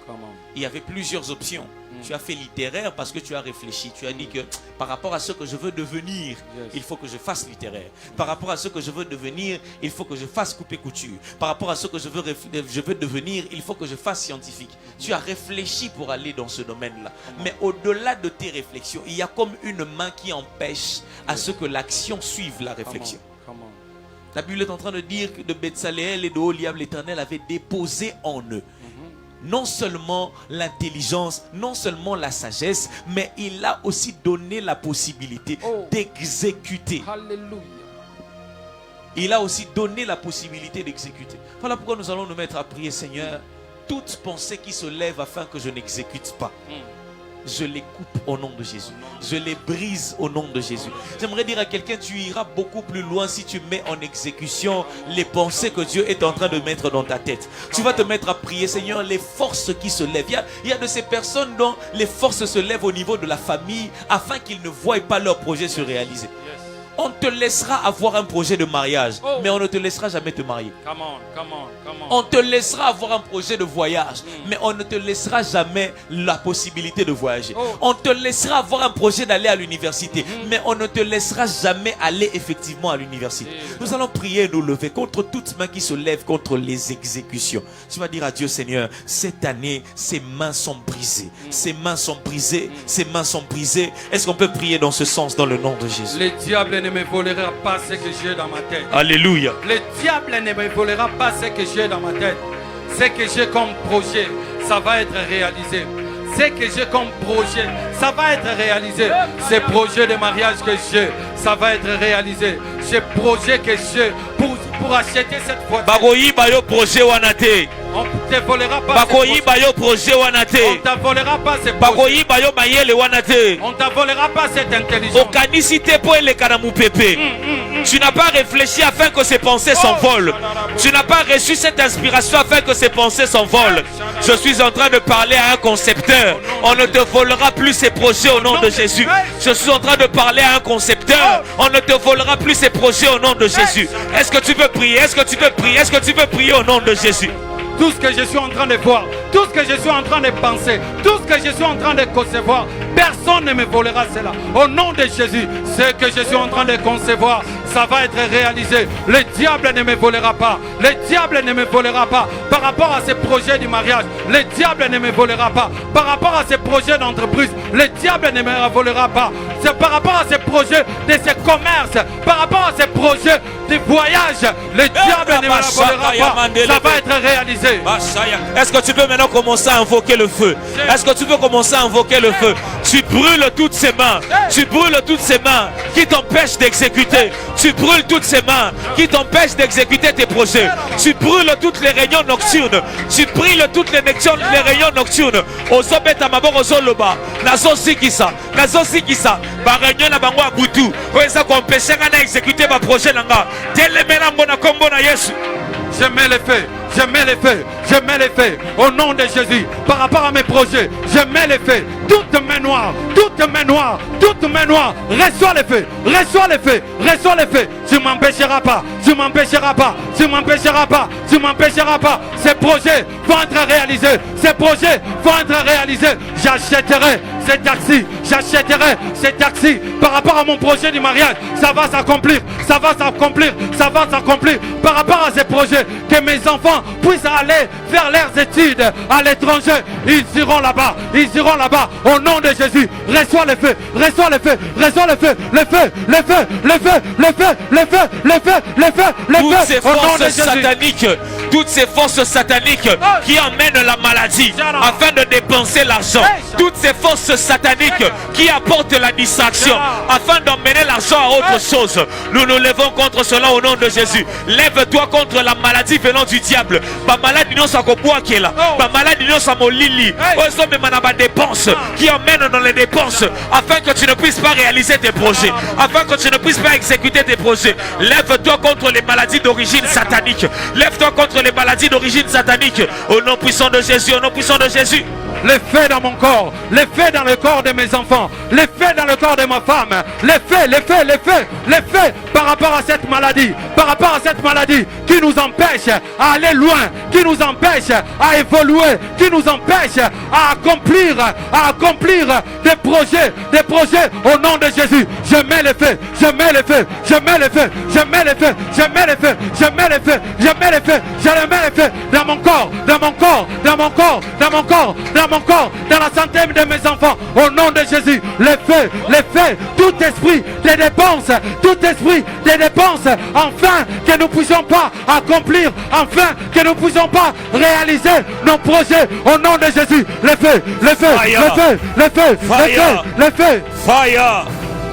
S6: Il y avait plusieurs options. Tu as fait littéraire parce que tu as réfléchi. Tu as dit que par rapport à ce que je veux devenir, il faut que je fasse littéraire. Par rapport à ce que je veux devenir, il faut que je fasse couper-couture. Par rapport à ce que je veux devenir, il faut que je fasse scientifique. Tu as réfléchi pour aller dans ce domaine-là. Mais au-delà de tes réflexions, il y a comme une main qui empêche à ce que l'action suive la réflexion. La Bible est en train de dire que de Betsaléel et de Oliab, l'Éternel avait déposé en eux non seulement l'intelligence, non seulement la sagesse, mais il a aussi donné la possibilité d'exécuter.
S5: Alléluia.
S6: Il a aussi donné la possibilité d'exécuter. Voilà pourquoi nous allons nous mettre à prier, Seigneur, toute pensée qui se lève afin que je n'exécute pas. Je les coupe au nom de Jésus. Je les brise au nom de Jésus. J'aimerais dire à quelqu'un, tu iras beaucoup plus loin si tu mets en exécution les pensées que Dieu est en train de mettre dans ta tête. Tu vas te mettre à prier, Seigneur, les forces qui se lèvent. Il y a de ces personnes dont les forces se lèvent au niveau de la famille afin qu'ils ne voient pas leur projet se réaliser. On te laissera avoir un projet de mariage, mais on ne te laissera jamais te marier. On te laissera avoir un projet de voyage, mais on ne te laissera jamais la possibilité de voyager. On te laissera avoir un projet d'aller à l'université, mais on ne te laissera jamais aller effectivement à l'université. Nous allons prier et nous lever contre toute main qui se lève contre les exécutions. Tu vas dire à Dieu, Seigneur, cette année, ces mains sont brisées. Ces mains sont brisées. Ces mains sont brisées. Est-ce qu'on peut prier dans ce sens dans le nom de Jésus?
S5: Le diable ne me volera pas ce que j'ai dans ma tête.
S6: Alléluia.
S5: Le diable ne me volera pas ce que j'ai dans ma tête. Ce que j'ai comme projet, ça va être réalisé. Ce que j'ai comme projet, ça va être réalisé. Ces projets de mariage que j'ai, ça va être réalisé. Ces projets que j'ai pour acheter cette voiture.
S6: Bakoyi bayo projet wanate.
S5: On ne te volera pas.
S6: Bakoyi bayo projet wanate.
S5: On ne te volera pas ces projets.
S6: Bakoyi bayo mayele wanate.
S5: On ne te volera pas cette intelligence.
S6: Okanisite po ele kanamu pepe. Tu n'as pas réfléchi afin que ces pensées s'envolent. Tu n'as pas reçu cette inspiration afin que ces pensées s'envolent. Je suis en train de parler à un concepteur. On ne te volera plus ces projets au nom de Jésus. Je suis en train de parler à un concepteur. On ne te volera plus ces projets au nom de Jésus. Est-ce que tu veux prier? Est-ce que tu veux prier? Est-ce que tu veux prier au nom de Jésus?
S5: Tout ce que je suis en train de voir, tout ce que je suis en train de penser, tout ce que je suis en train de concevoir, personne ne me volera cela. Au nom de Jésus, ce que je suis en train de concevoir, ça va être réalisé. Le diable ne me volera pas. Le diable ne me volera pas. Par rapport à ces projets du mariage, le diable ne me volera pas. Par rapport à ces projets d'entreprise, le diable ne me volera pas. C'est par rapport à ces projets de ces commerces, par rapport à ces projets de voyage, le diable ne me volera pas. Ça va être réalisé.
S6: Est-ce que tu peux maintenant commencer à invoquer le feu? Est-ce que tu peux commencer à invoquer le feu? Tu brûles toutes ces mains. Tu brûles toutes ces mains qui t'empêchent d'exécuter. Tu brûles toutes ces mains qui t'empêchent d'exécuter tes projets. Tu brûles toutes les réunions nocturnes. Tu brûles toutes les réunions nocturnes. Ozobeta maboko zoloba. Nazo sikisa. Nazo sikisa. Ba réunion na bango abutu. Oeza ko empêcher nga na exécuter ma projet nanga. Telemela mbona kombo na Yesu.
S5: Je mets les faits, je mets les faits, je mets les faits au nom de Jésus. Par rapport à mes projets, je mets les faits. Toutes mes noires, toutes mes noires, toutes mes noires. Reçois les faits, reçois les faits, reçois les faits. Tu m'empêcheras pas, tu m'empêcheras pas, tu m'empêcheras pas, tu m'empêcheras pas. Ces projets vont être réalisés, ces projets vont être réalisés. J'achèterai ces taxis, j'achèterai ces taxis. Par rapport à mon projet du mariage, ça va s'accomplir, ça va s'accomplir, ça va s'accomplir. Par rapport à ces projets, que mes enfants puissent aller faire leurs études à l'étranger, ils iront là-bas, ils iront là-bas. Au nom de Jésus, reçois les feux, reçois les feux, reçois les feux, les feux, les feux, les feux, les feux, les feux, les feux, les feux, les feux.
S6: Toutes ces forces sataniques, toutes ces forces sataniques qui emmènent la maladie afin de dépenser l'argent, toutes ces forces sataniques qui apportent la distraction afin d'emmener l'argent à autre chose, nous nous levons contre cela au nom de Jésus. Lève-toi contre la maladie venant du diable. Ma maladie non sa koboa qui est là, ma maladie non sa molili, dépenses qui emmènent dans les dépenses afin que tu ne puisses pas réaliser tes projets, afin que tu ne puisses pas exécuter tes projets. Lève-toi contre les maladies d'origine satanique. Lève-toi contre les maladies d'origine satanique au nom puissant de Jésus, au nom puissant de Jésus.
S5: Les faits dans mon corps, les faits dans le corps de mes enfants, les faits dans le corps de ma femme, les faits, les faits, les faits, les faits par rapport à cette maladie, par rapport à cette maladie qui nous empêche à aller loin, qui nous empêche à évoluer, qui nous empêche à accomplir des projets au nom de Jésus. Je mets les feux, je mets les feux, je mets les feux, je mets les feux, je mets les feux, je mets les feux, je mets les feux, je les mets les feux dans mon corps, dans mon corps, dans mon corps, dans mon corps, dans mon corps, dans la santé de mes enfants, au nom de Jésus. Les feux, tout esprit des dépenses, afin que nous ne puissions pas accomplir, afin que nous ne puissions pas réaliser nos projets au nom de Jésus. Les feux, les feux, les feux, les feux, les feux, les feux.
S6: Fire,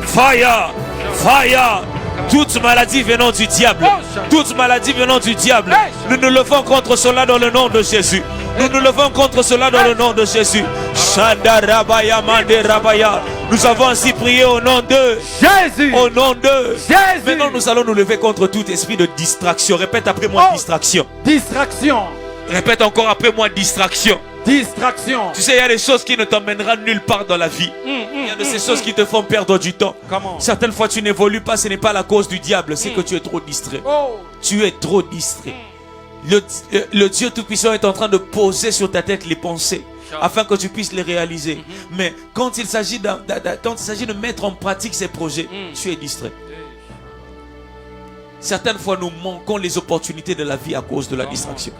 S6: fire, fire. Toute maladie venant du diable, toute maladie venant du diable, nous nous levons contre cela dans le nom de Jésus. Nous nous levons contre cela dans le nom de Jésus. Shanda Rabaya Mande Rabaya. Nous avons ainsi prié au nom de
S5: Jésus.
S6: Au nom de
S5: Jésus.
S6: Maintenant nous allons nous lever contre tout esprit de distraction. Répète après moi, distraction.
S5: Distraction.
S6: Répète encore après moi, distraction.
S5: Distraction.
S6: Tu sais, il y a des choses qui ne t'emmèneront nulle part dans la vie. Il y a de ces choses qui te font perdre du temps. Certaines fois tu n'évolues pas, ce n'est pas la cause du diable, c'est que tu es trop distrait. Tu es trop distrait. Le Dieu Tout-Puissant est en train de poser sur ta tête les pensées afin que tu puisses les réaliser. Mais quand il s'agit de mettre en pratique ces projets, tu es distrait. Certaines fois, nous manquons les opportunités de la vie à cause de la distraction.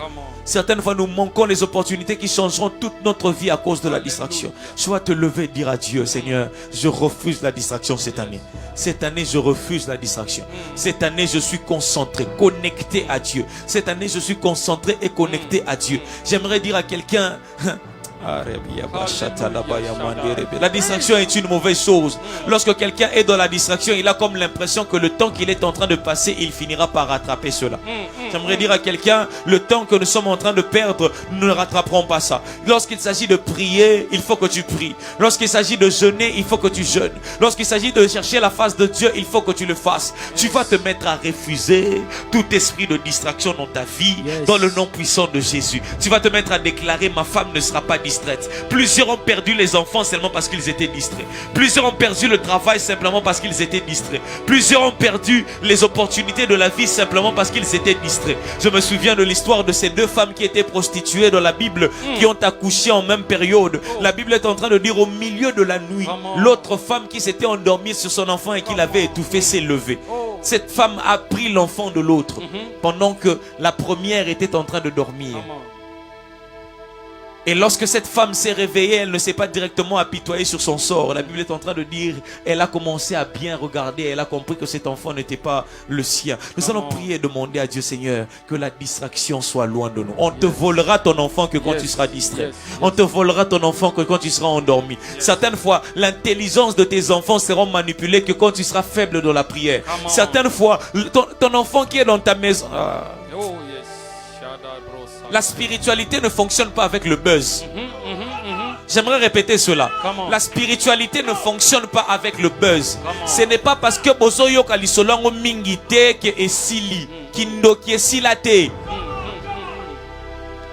S6: Certaines fois, nous manquons les opportunités qui changeront toute notre vie à cause de la distraction. Tu vas te lever et dire à Dieu, Seigneur, je refuse la distraction cette année. Cette année, je refuse la distraction. Cette année, je suis concentré, connecté à Dieu. Cette année, je suis concentré et connecté à Dieu. J'aimerais dire à quelqu'un... La distraction est une mauvaise chose. Lorsque quelqu'un est dans la distraction, il a comme l'impression que le temps qu'il est en train de passer, il finira par rattraper cela. J'aimerais dire à quelqu'un, le temps que nous sommes en train de perdre, nous ne rattraperons pas ça. Lorsqu'il s'agit de prier, il faut que tu pries. Lorsqu'il s'agit de jeûner, il faut que tu jeûnes. Lorsqu'il s'agit de chercher la face de Dieu, il faut que tu le fasses. Tu vas te mettre à refuser tout esprit de distraction dans ta vie, dans le nom puissant de Jésus. Tu vas te mettre à déclarer, ma femme ne sera pas distraite. Plusieurs ont perdu les enfants seulement parce qu'ils étaient distraits. Plusieurs ont perdu le travail simplement parce qu'ils étaient distraits. Plusieurs ont perdu les opportunités de la vie simplement parce qu'ils étaient distraits. Je me souviens de l'histoire de ces deux femmes qui étaient prostituées dans la Bible, qui ont accouché en même période. La Bible est en train de dire au milieu de la nuit, l'autre femme qui s'était endormie sur son enfant et qui l'avait étouffé s'est levée. Cette femme a pris l'enfant de l'autre pendant que la première était en train de dormir. Et lorsque cette femme s'est réveillée, elle ne s'est pas directement apitoyée sur son sort. La Bible est en train de dire, elle a commencé à bien regarder, elle a compris que cet enfant n'était pas le sien. Nous allons prier et demander à Dieu, Seigneur, que la distraction soit loin de nous. On te volera ton enfant que quand tu seras distrait. On te volera ton enfant que quand tu seras endormi. Certaines fois, l'intelligence de tes enfants sera manipulée que quand tu seras faible dans la prière. Certaines fois, ton enfant qui est dans ta maison... La spiritualité ne fonctionne pas avec le buzz. J'aimerais répéter cela. La spiritualité ne fonctionne pas avec le buzz. Ce n'est pas parce que bozoyo kalisolongo mingite ke esili kindoki esilate.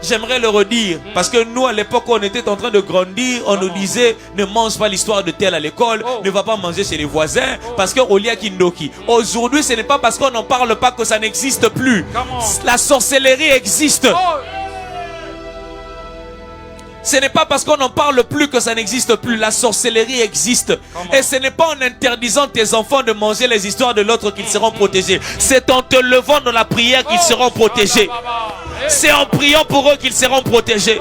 S6: J'aimerais le redire, parce que nous à l'époque on était en train de grandir, on nous disait ne mange pas l'histoire de tel à l'école, ne va pas manger chez les voisins, parce que Olia Kindoki. Aujourd'hui ce n'est pas parce qu'on n'en parle pas que ça n'existe plus. La sorcellerie existe. Ce n'est pas parce qu'on n'en parle plus que ça n'existe plus. La sorcellerie existe. Et ce n'est pas en interdisant tes enfants de manger les histoires de l'autre qu'ils seront protégés. C'est en te levant dans la prière qu'ils seront protégés. C'est en priant pour eux qu'ils seront protégés.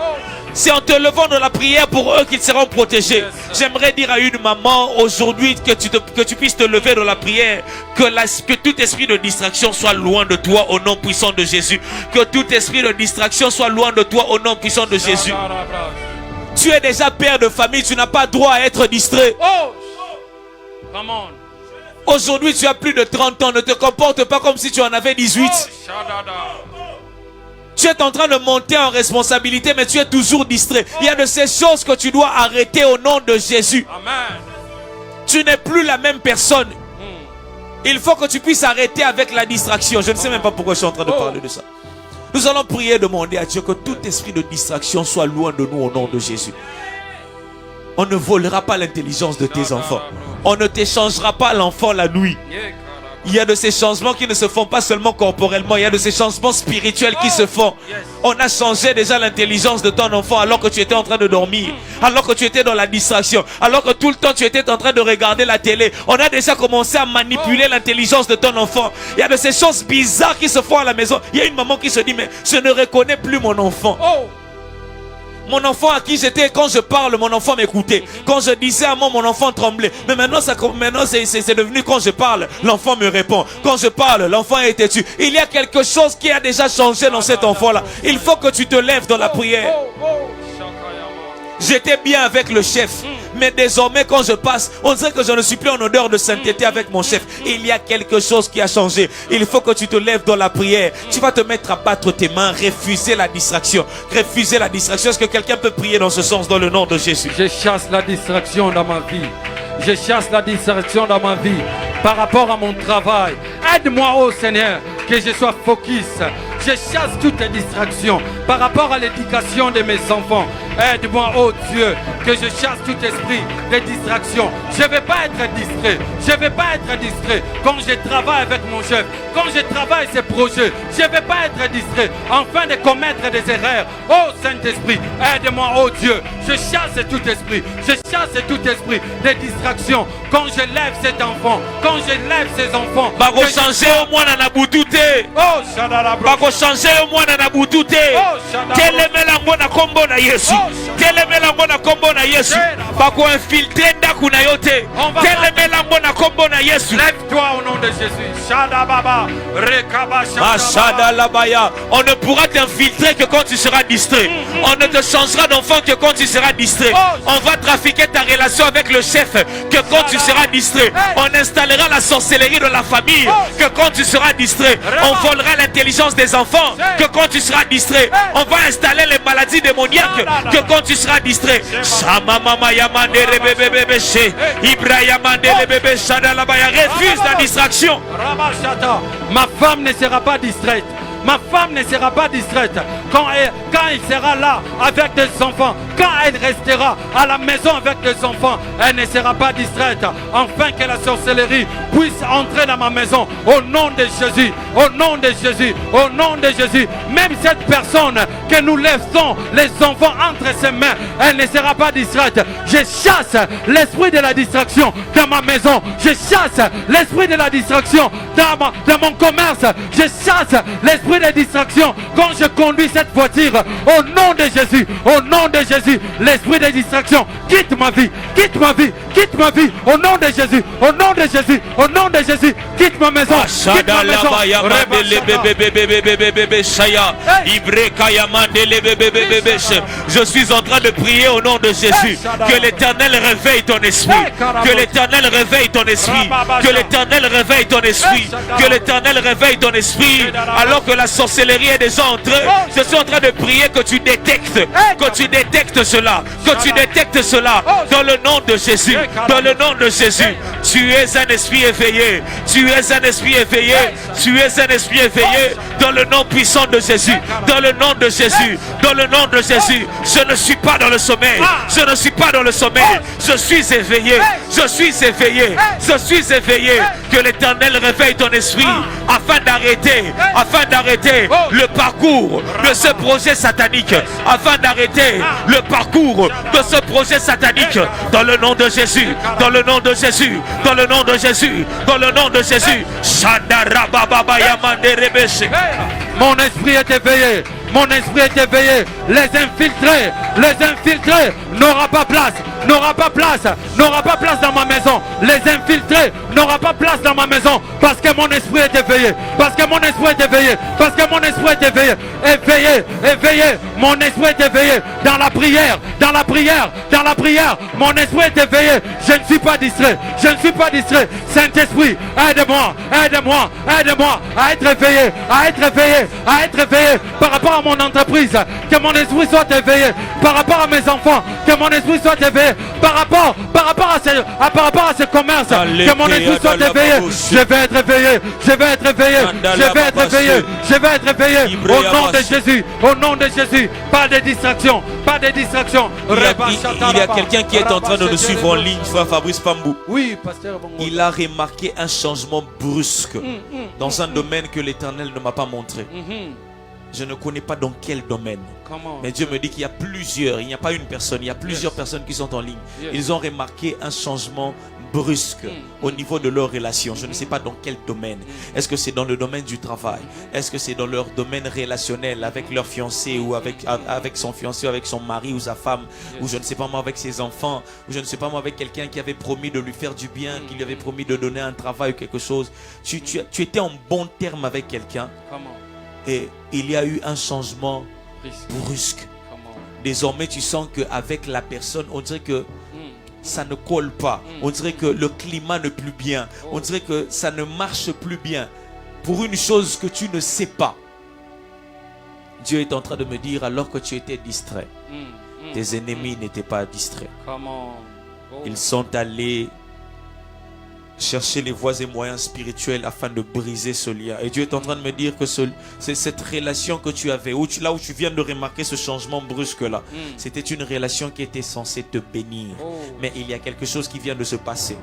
S6: C'est en te levant dans la prière pour eux qu'ils seront protégés. J'aimerais dire à une maman aujourd'hui que tu puisses te lever dans la prière, que tout esprit de distraction soit loin de toi au nom puissant de Jésus. Que tout esprit de distraction soit loin de toi au nom puissant de Jésus. Tu es déjà père de famille, tu n'as pas droit à être distrait. Aujourd'hui tu as plus de 30 ans, ne te comporte pas comme si tu en avais 18. Tu es en train de monter en responsabilité, mais tu es toujours distrait. Il y a de ces choses que tu dois arrêter au nom de Jésus. Amen. Tu n'es plus la même personne. Il faut que tu puisses arrêter avec la distraction. Je ne sais même pas pourquoi je suis en train de parler de ça. Nous allons prier et demander à Dieu que tout esprit de distraction soit loin de nous au nom de Jésus. On ne volera pas l'intelligence de tes enfants. On ne t'échangera pas l'enfant la nuit. Il y a de ces changements qui ne se font pas seulement corporellement, il y a de ces changements spirituels qui se font. On a changé déjà l'intelligence de ton enfant alors que tu étais en train de dormir, alors que tu étais dans la distraction, alors que tout le temps tu étais en train de regarder la télé. On a déjà commencé à manipuler l'intelligence de ton enfant. Il y a de ces choses bizarres qui se font à la maison. Il y a une maman qui se dit, mais je ne reconnais plus mon enfant. Mon enfant à qui j'étais, quand je parle, mon enfant m'écoutait. Quand je disais à mon enfant tremblait. Mais maintenant, c'est devenu quand je parle, l'enfant me répond. Quand je parle, l'enfant est têtu. Il y a quelque chose qui a déjà changé dans cet enfant-là. Il faut que tu te lèves dans la prière. J'étais bien avec le chef, mais désormais quand je passe, on dirait que je ne suis plus en odeur de sainteté avec mon chef. Il y a quelque chose qui a changé. Il faut que tu te lèves dans la prière. Tu vas te mettre à battre tes mains, refuser la distraction. Refuser la distraction. Est-ce que quelqu'un peut prier dans ce sens dans le nom de Jésus?
S5: Je chasse la distraction dans ma vie. Je chasse la distraction dans ma vie par rapport à mon travail. Aide-moi, ô Seigneur, que je sois focus. Je chasse toutes les distractions par rapport à l'éducation de mes enfants. Aide-moi, oh Dieu, que je chasse tout esprit de distraction. Je ne vais pas être distrait. Je ne vais pas être distrait quand je travaille avec mon chef. Quand je travaille ces projets, je ne vais pas être distrait afin de commettre des erreurs. Oh Saint-Esprit, aide-moi, oh Dieu. Je chasse tout esprit. Je chasse tout esprit de distraction. Quand je lève cet enfant, quand je lève ces enfants.
S6: Bako changer au moins dans la boutute.
S5: Oh Shadala.
S6: Bako changer au moins dans la boutute. Telemela ngona kombo na Yesu. Telemela ngona kombo na Yesu. Bako infiltrer ndaku na yote. Telemela ngona kombo na Yesu.
S5: Lève-toi au nom de Jésus. Shadababa. Rekaba
S6: Shadalabaya. On ne pourra t'infiltrer que quand tu seras distrait. On ne te changera d'enfant que quand tu seras distrait. On va trafiquer ta relation avec le chef que quand tu seras distrait. On installera la sorcellerie de la famille que quand tu seras distrait. On volera l'intelligence des enfants que quand tu seras distrait. On va installer les maladies démoniaques que quand tu seras distrait. Refuse la distraction.
S5: Ma femme ne sera pas distraite. Ma femme ne sera pas distraite quand elle sera là avec des enfants. Quand elle restera à la maison avec des enfants, elle ne sera pas distraite. Afin que la sorcellerie puisse entrer dans ma maison. Au nom de Jésus, au nom de Jésus, au nom de Jésus. Même cette personne que nous laissons les enfants entre ses mains, elle ne sera pas distraite. Je chasse l'esprit de la distraction dans ma maison. Je chasse l'esprit de la distraction dans mon commerce. Je chasse l'esprit de distraction quand je conduis cette voiture. Au nom de Jésus, au nom de Jésus, l'esprit de distraction quitte ma vie, quitte ma vie, quitte ma vie. Au nom de Jésus, au nom de Jésus, au nom de Jésus, quitte ma maison, quitte ma maison.
S6: Je suis en train de prier au nom de Jésus. Que l'Éternel réveille ton esprit. Que l'Éternel réveille ton esprit. Que l'Éternel réveille ton esprit. Que l'Éternel réveille ton esprit. Alors que la sorcellerie est déjà entrée, je suis en train de prier que tu détectes cela, que tu détectes cela dans le nom de Jésus, dans le nom de Jésus. Tu es un esprit éveillé, tu es un esprit éveillé, tu es un esprit éveillé dans le nom puissant de Jésus, dans le nom de Jésus, dans le nom de Jésus. Je ne suis pas dans le sommeil, je ne suis pas dans le sommeil, je suis éveillé, je suis éveillé, je suis éveillé. Que l'Éternel réveille ton esprit afin d'arrêter le parcours de ce projet satanique, afin d'arrêter le parcours de ce projet satanique dans le nom de Jésus, dans le nom de Jésus, dans le nom de Jésus, dans le nom de Jésus.
S5: Mon esprit est éveillé. Mon esprit est éveillé. Les infiltrés n'aura pas place, n'aura pas place, n'aura pas place dans ma maison. Les infiltrés n'aura pas place dans ma maison parce que mon esprit est éveillé, parce que mon esprit est éveillé, parce que mon esprit est éveillé, éveillé, éveillé. Mon esprit est éveillé dans la prière, dans la prière, dans la prière. Mon esprit est éveillé. Je ne suis pas distrait, je ne suis pas distrait. Saint-Esprit, aide-moi, aide-moi, aide-moi à être éveillé, à être éveillé, à être éveillé par rapport à à mon entreprise, que mon esprit soit éveillé. Par rapport à mes enfants, que mon esprit soit éveillé. Par rapport à ce commerce, que mon esprit soit éveillé. Je vais être éveillé, je vais être éveillé, je vais être éveillé, je vais être éveillé. Au nom de Jésus, au nom de Jésus. Pas de distraction, pas de distraction.
S6: Il y a quelqu'un qui est en train de nous suivre en ligne, frère Fabrice Pambou.
S5: Oui, pasteur.
S6: Il a remarqué un changement brusque dans un domaine que l'Éternel ne m'a pas montré. Je ne connais pas dans quel domaine. Mais Dieu me dit qu'il y a plusieurs, il n'y a pas une personne, il y a plusieurs personnes qui sont en ligne. Ils ont remarqué un changement brusque au niveau de leur relation. Je ne sais pas dans quel domaine. Est-ce que c'est dans le domaine du travail? Est-ce que c'est dans leur domaine relationnel avec leur fiancé ou avec son fiancé, ou avec son mari ou sa femme, ou je ne sais pas moi avec ses enfants, ou je ne sais pas moi avec quelqu'un qui avait promis de lui faire du bien, qui lui avait promis de donner un travail ou quelque chose. Tu étais en bon terme avec quelqu'un et il y a eu un changement brusque. Désormais tu sens qu'avec la personne on dirait que ça ne colle pas. On dirait que le climat n'est plus bien. On dirait que ça ne marche plus bien. Pour une chose que tu ne sais pas. Dieu est en train de me dire, alors que tu étais distrait, tes ennemis n'étaient pas distraits. Ils sont allés chercher les voies et moyens spirituels afin de briser ce lien. Et Dieu est en train de me dire que c'est cette relation que tu avais, là où tu viens de remarquer ce changement brusque là, c'était une relation qui était censée te bénir. Mais il y a quelque chose qui vient de se passer.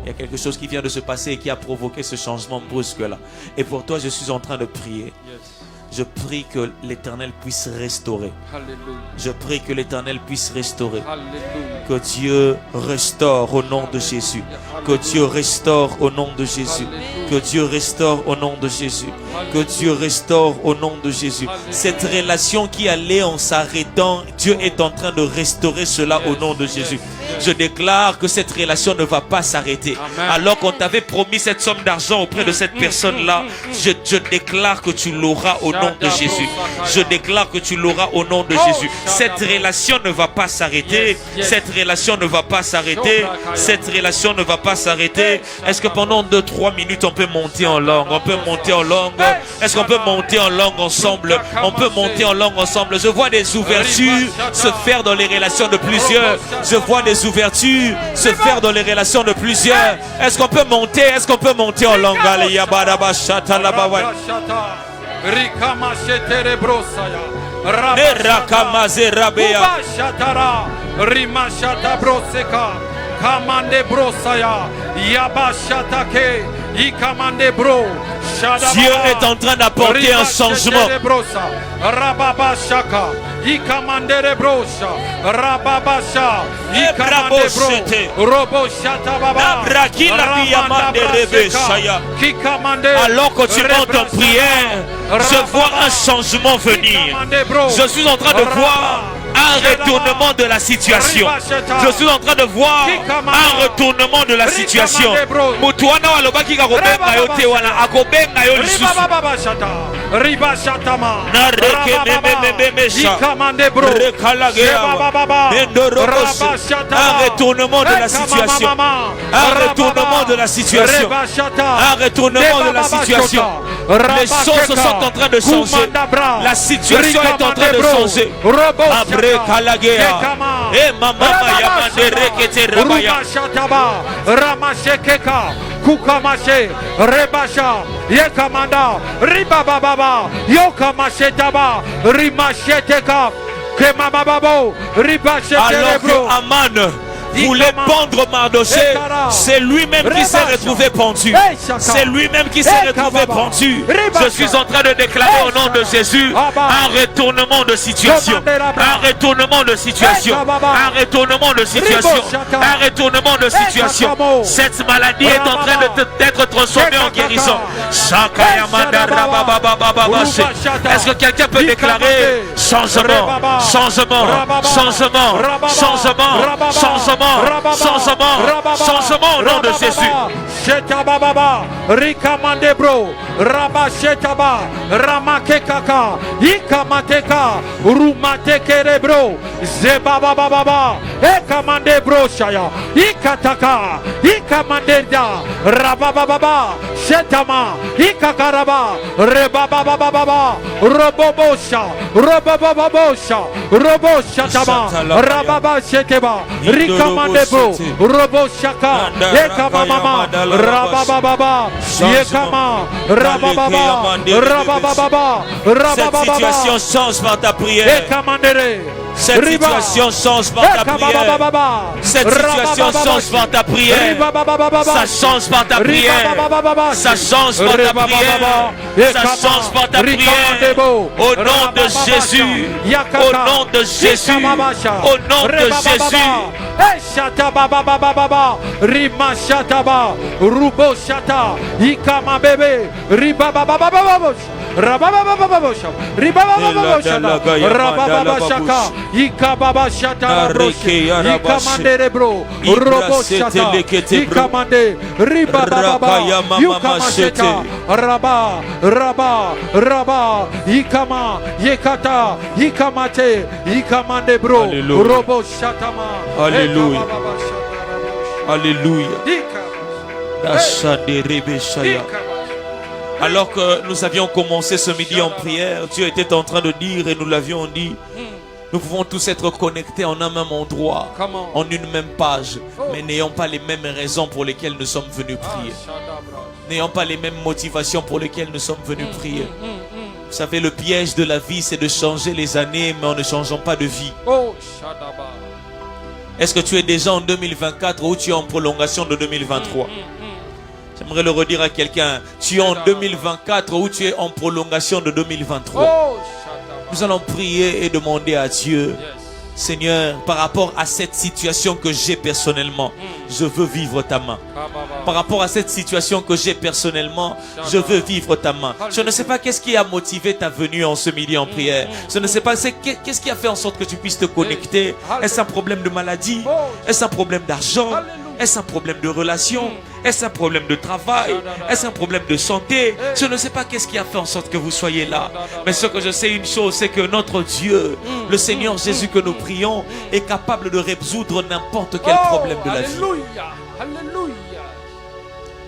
S6: Il y a quelque chose qui vient de se passer et qui a provoqué ce changement brusque là. Et pour toi, je suis en train de prier. Je prie que l'Éternel puisse restaurer. Je prie que l'Éternel puisse restaurer. Que Dieu restaure au nom de Jésus. Que Dieu restaure au nom de Jésus. Que Dieu restaure au nom de Jésus. Que Dieu restaure au nom de Jésus. Cette relation qui allait en s'arrêtant, Dieu est en train de restaurer cela au nom de Jésus. Je déclare que cette relation ne va pas s'arrêter. Alors qu'on t'avait promis cette somme d'argent auprès de cette personne-là, je déclare que tu l'auras au nom de Jésus. Je déclare que tu l'auras au nom de Jésus. Cette relation ne va pas s'arrêter. Cette relation ne va pas s'arrêter. Cette relation ne va pas s'arrêter. Est-ce que pendant 2-3 minutes on peut monter en langue? On peut monter en langue. Est-ce qu'on peut monter en langue ensemble? On peut monter en langue ensemble. Je vois des ouvertures se faire dans les relations de plusieurs. Je vois des ouvertures se faire dans les relations de plusieurs. Est-ce qu'on peut monter? Est-ce qu'on peut monter en langue? Dieu est en train d'apporter un changement. Alors que tu montes en prière, je vois un changement venir. Je suis en train de voir un retournement de la situation. Je suis en train de voir un retournement de la situation. Un retournement de la situation. Un retournement de la situation. Un retournement de la situation. Les choses sont en train de changer. La situation est en train de changer. Abre kalagea. Et maman yamandere kete rabaya.
S5: Ramashekeka. Kukamashe, Rebasha, Yekamanda, Ribababa, Yokamashetaba, Rimasheteka, Kemababo, Ribasheteka.
S6: Alors que Aman voulait pendre Mardoché, c'est lui-même qui s'est retrouvé pendu. C'est lui-même qui s'est retrouvé pendu. Je suis en train de déclarer au nom de Jésus un retournement de situation. Un retournement de situation. Un retournement de situation. Un retournement de situation. Cette maladie est en train d'être transformée en guérison. Est-ce que quelqu'un peut déclarer changement, changement, changement, changement, changement, changement, changement au nom de Jésus.
S5: Shetaba baba, Rikamande bro, Raba Shetaba, Ramake kaka, Ikamateka, Rumate bro, Zebaba baba, Ekamande bro shaya, Ikataka, Ikamandenda, Rababa baba, Shetama, Ikakaraba, Rebaba baba, Robobosha, Robobosha, Roboshatama, Rababa Sheteba, Rikamande bro, Roboshaka, Ekamama, Rababa, Yekama, Rababa, Rababa,
S6: Cette situation change par ta prière. Cette situation change par ta prière. Cette situation change par ta prière. Ça change par ta prière. Ça change par ta prière. Ça change par ta prière. Au nom de Jésus. Au nom de Jésus. Au nom de Jésus.
S5: Shatababa, Rima Shataba, Rubo Shata, Ikama bebe, Ribaba Rababa Shaka, Ikababa Shata, Ikamande bro, Robo Shata, Ikamande, Ribaba, Yukamasheta, Raba, Ikama, Yekata, Ikamate, Ikamande bro, Robo Shatama,
S6: Alléluia. Alléluia. Alors que nous avions commencé ce midi en prière, Dieu était en train de dire et nous l'avions dit, nous pouvons tous être connectés en un même endroit, en une même page, mais n'ayons pas les mêmes raisons pour lesquelles nous sommes venus prier. N'ayons pas les mêmes motivations pour lesquelles nous sommes venus prier. Vous savez, le piège de la vie, c'est de changer les années, mais en ne changeant pas de vie. Est-ce que tu es déjà en 2024 ou tu es en prolongation de 2023? J'aimerais le redire à quelqu'un. Tu es en 2024 ou tu es en prolongation de 2023? Nous allons prier et demander à Dieu, Seigneur, par rapport à cette situation que j'ai personnellement, je veux vivre ta main. Par rapport à cette situation que j'ai personnellement, je veux vivre ta main. Je ne sais pas qu'est-ce qui a motivé ta venue en ce midi en prière. Je ne sais pas qu'est-ce qui a fait en sorte que tu puisses te connecter. Est-ce un problème de maladie? Est-ce un problème d'argent? Est-ce un problème de relation? Est-ce un problème de travail? Est-ce un problème de santé? Je ne sais pas qu'est-ce qui a fait en sorte que vous soyez là. Mais ce que je sais une chose, c'est que notre Dieu, le Seigneur Jésus que nous prions, est capable de résoudre n'importe quel problème de la vie.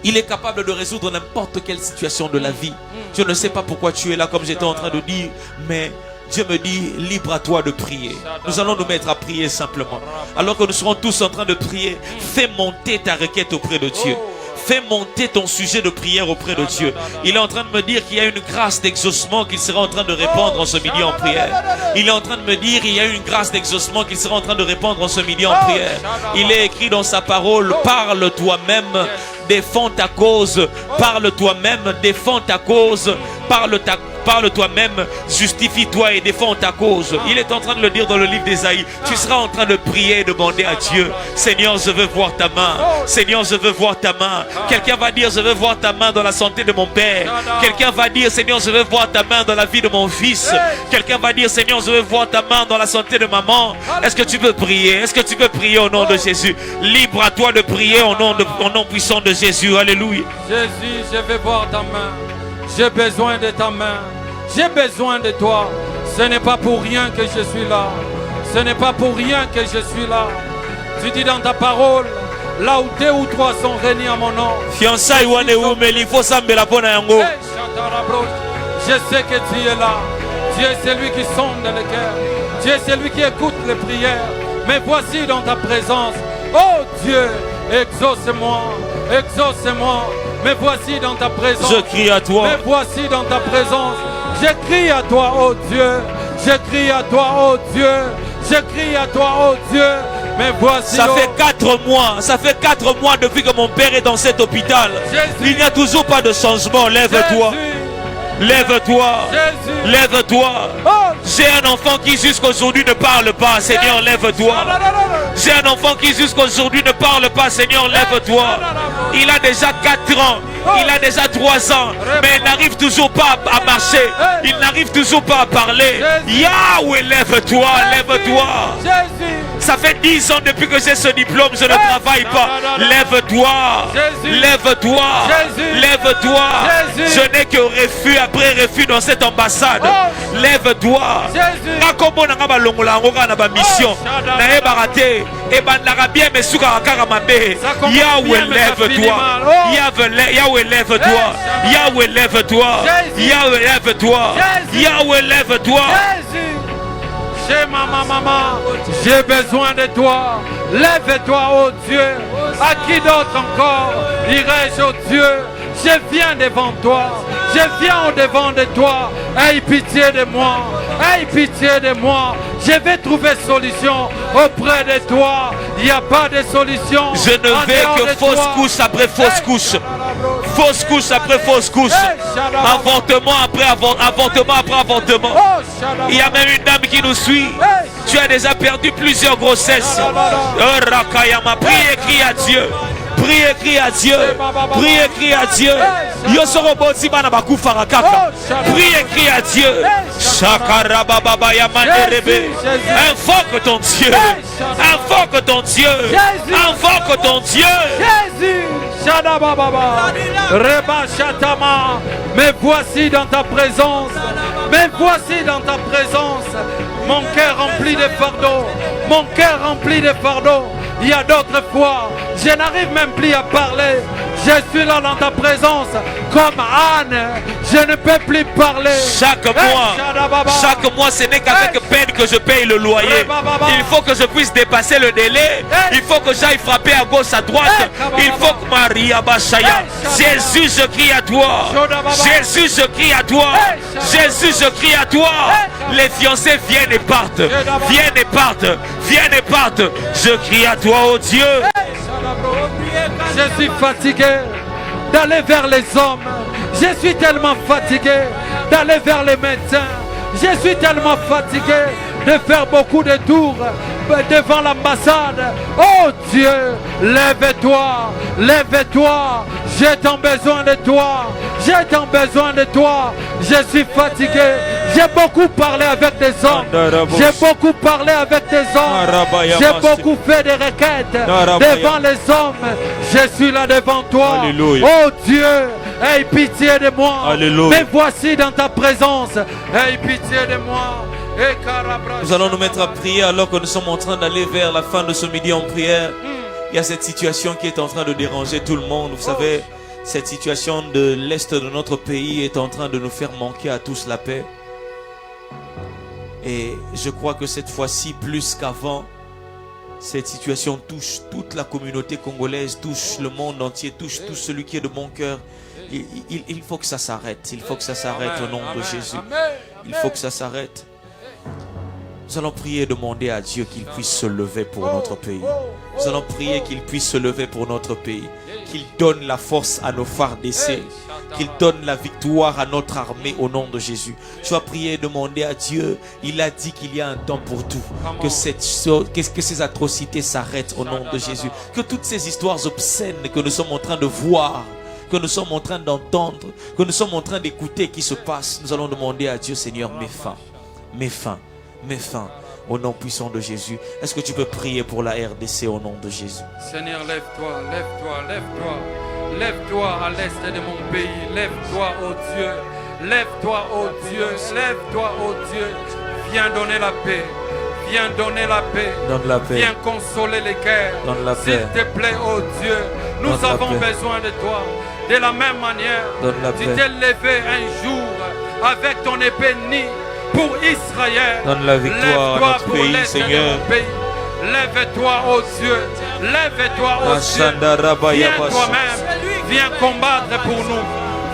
S6: Il est capable de résoudre n'importe quelle situation de la vie. Je ne sais pas pourquoi tu es là comme j'étais en train de dire, mais Dieu me dit, libre à toi de prier. Nous allons nous mettre à prier simplement. Alors que nous serons tous en train de prier, fais monter ta requête auprès de Dieu. Fais monter ton sujet de prière auprès de Dieu. Il est en train de me dire qu'il y a une grâce d'exaucement qu'il sera en train de répandre en ce midi en prière. Il est en train de me dire qu'il y a une grâce d'exaucement qu'il sera en train de répandre en ce midi en prière. Il est écrit dans sa parole, parle toi-même, défends ta cause. Parle toi-même, défends ta cause. Parle toi-même, justifie-toi et défends ta cause. Il est en train de le dire dans le livre d'Ésaïe. Tu seras en train de prier et demander à Dieu, Seigneur, je veux voir ta main. Seigneur, je veux voir ta main. Quelqu'un va dire, je veux voir ta main dans la santé de mon père. Quelqu'un va dire, Seigneur, je veux voir ta main dans la vie de mon fils. Quelqu'un va dire, Seigneur, je veux voir ta main dans la santé de maman. Est-ce que tu veux prier? Est-ce que tu veux prier au nom de Jésus? Libre à toi de prier au nom puissant de Jésus. Alléluia.
S5: Jésus, je veux voir ta main. J'ai besoin de ta main. J'ai besoin de toi. Ce n'est pas pour rien que je suis là. Ce n'est pas pour rien que je suis là. Tu dis dans ta parole, là où 2 ou 3 sont réunis en mon nom.
S6: Je sais
S5: que tu es là. Tu es celui qui sonde le cœur. Tu es celui qui écoute les prières. Mais voici dans ta présence. Oh Dieu, exauce-moi. Exauce-moi. Mais voici dans ta présence.
S6: Je crie à toi.
S5: Mais voici dans ta présence. Je crie à toi, oh Dieu. Je crie à toi, oh Dieu. Je crie à toi, oh Dieu. Mais voici.
S6: Ça fait 4 mois. Ça fait 4 mois depuis que mon père est dans cet hôpital.
S5: Jésus.
S6: Il n'y a toujours pas de changement. Lève-toi. Lève-toi. Lève-toi.
S5: Oh.
S6: J'ai un enfant qui jusqu'aujourd'hui ne parle pas. Seigneur, lève-toi. J'ai un enfant qui jusqu'aujourd'hui ne parle pas. Seigneur, lève-toi. Il a déjà 4 ans. Il a déjà 3 ans, mais il n'arrive toujours pas à marcher. Il n'arrive toujours pas à parler. Yahweh, lève-toi, lève-toi. Ça fait 10 ans depuis que j'ai ce diplôme, je ne travaille pas. Lève-toi, lève-toi, lève-toi. Je n'ai que refus après refus dans cette ambassade. Lève-toi. Mission. Yahweh, lève-toi. Yahweh, lève-toi. Yahweh, lève-toi. Yahweh, lève-toi. Yahweh, lève-toi.
S5: J'ai besoin de toi. Lève-toi, oh Dieu. À qui d'autre encore irai-je, oh Dieu? Je viens devant toi. Je viens au-devant de toi. Aie pitié de moi. Aie pitié de moi. Je vais trouver solution auprès de toi. Il n'y a pas de solution.
S6: Je ne vais que fausse couche après fausse couche. Fausse couche après fausse couche. Avortement après avortement. Il y a même une dame qui nous suit. Tu as déjà perdu plusieurs grossesses. Rakayama, prie et crie à Dieu. Prie et crie à Dieu. Prie et crie à Dieu. Prie et crie à Dieu. Invoque ton Dieu. Invoque ton Dieu. Invoque ton Dieu.
S5: Jésus. Me voici dans ta présence. Me voici dans ta présence. Mon cœur rempli de fardeaux. Mon cœur rempli de fardeaux. Il y a d'autres fois, je n'arrive même plus à parler. Je suis là dans ta présence. Comme Anne, je ne peux plus parler.
S6: Chaque mois, ce n'est qu'avec peine que je paye le loyer. Il faut que je puisse dépasser le délai. Il faut que j'aille frapper à gauche, à droite. Il faut que Maria Bachaya. Jésus, je crie à toi. Jésus, je crie à toi. Jésus, je crie à toi. Les fiancés viennent et partent. Viennent et partent. Viennent et partent. Je crie à toi, oh Dieu.
S5: Je suis fatigué d'aller vers les hommes. Je suis tellement fatigué d'aller vers les médecins. Je suis tellement fatigué de faire beaucoup de tours devant l'ambassade. Oh Dieu, lève-toi, lève-toi. J'ai tant besoin de toi. J'ai tant besoin de toi. Je suis fatigué. J'ai beaucoup parlé avec des hommes. J'ai beaucoup parlé avec des hommes. J'ai beaucoup fait des requêtes devant les hommes. Je suis là devant toi.
S6: Alléluia.
S5: Oh Dieu, aie pitié de moi.
S6: Alléluia.
S5: Me voici dans ta présence. Aie pitié de moi.
S6: Nous allons nous mettre à prier alors que nous sommes en train d'aller vers la fin de ce midi en prière. Il y a cette situation qui est en train de déranger tout le monde. Vous savez, cette situation de l'Est de notre pays est en train de nous faire manquer à tous la paix. Et je crois que cette fois-ci, plus qu'avant, cette situation touche toute la communauté congolaise, touche le monde entier, touche tout celui qui est de mon cœur. Il faut que ça s'arrête. Il faut que ça s'arrête au nom de Jésus. Il faut que ça s'arrête. Nous allons prier et demander à Dieu qu'il puisse se lever pour notre pays. Nous allons prier qu'il puisse se lever pour notre pays. Qu'il donne la force à nos phares d'essai. Qu'il donne la victoire à notre armée au nom de Jésus. Je vais prier et demander à Dieu. Il a dit qu'il y a un temps pour tout. Que ces atrocités s'arrêtent au nom de Jésus. Que toutes ces histoires obscènes que nous sommes en train de voir, que nous sommes en train d'entendre, que nous sommes en train d'écouter qui se passent, nous allons demander à Dieu, Seigneur, mets fin. Mets fin. Mets fin au nom puissant de Jésus. Est-ce que tu peux prier pour la RDC au nom de Jésus?
S5: Seigneur, lève-toi, lève-toi, lève-toi. Lève-toi à l'est de mon pays. Lève-toi, oh Dieu. Lève-toi, oh Dieu. Lève-toi, oh Dieu. Viens donner la paix. Viens donner la paix.
S6: Donne la paix.
S5: Viens consoler les cœurs.
S6: Donne la paix.
S5: S'il te plaît, oh Dieu. Nous avons besoin de toi. De la même manière, tu t'es levé un jour avec ton épée nue pour Israël.
S6: Donne la victoire à notre pays, Seigneur.
S5: Lève-toi, oh Dieu. Lève-toi, oh Dieu. Viens toi-même. Viens combattre pour nous.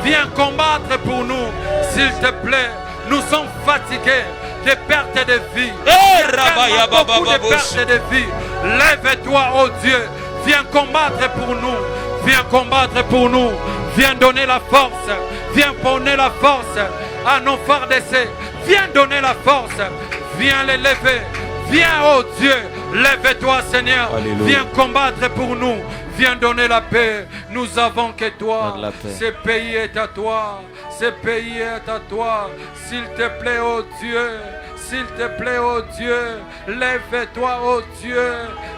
S5: Viens combattre pour nous. S'il te plaît, nous sommes fatigués de perte de vie. Beaucoup de perte de vie. Lève-toi, oh Dieu. Viens combattre pour nous. Viens combattre pour nous. Viens donner la force. Viens donner la force à nos phares d'essai. Viens donner la force. Viens les lever. Viens, oh Dieu, Lève-toi, Seigneur.
S6: Alléluia.
S5: Viens combattre pour nous. Viens donner la paix. Nous avons que toi.
S6: Donne la paix.
S5: Ce pays est à toi. Ce pays est à toi. S'il te plaît, oh Dieu. S'il te plaît, oh Dieu. Lève-toi, oh Dieu.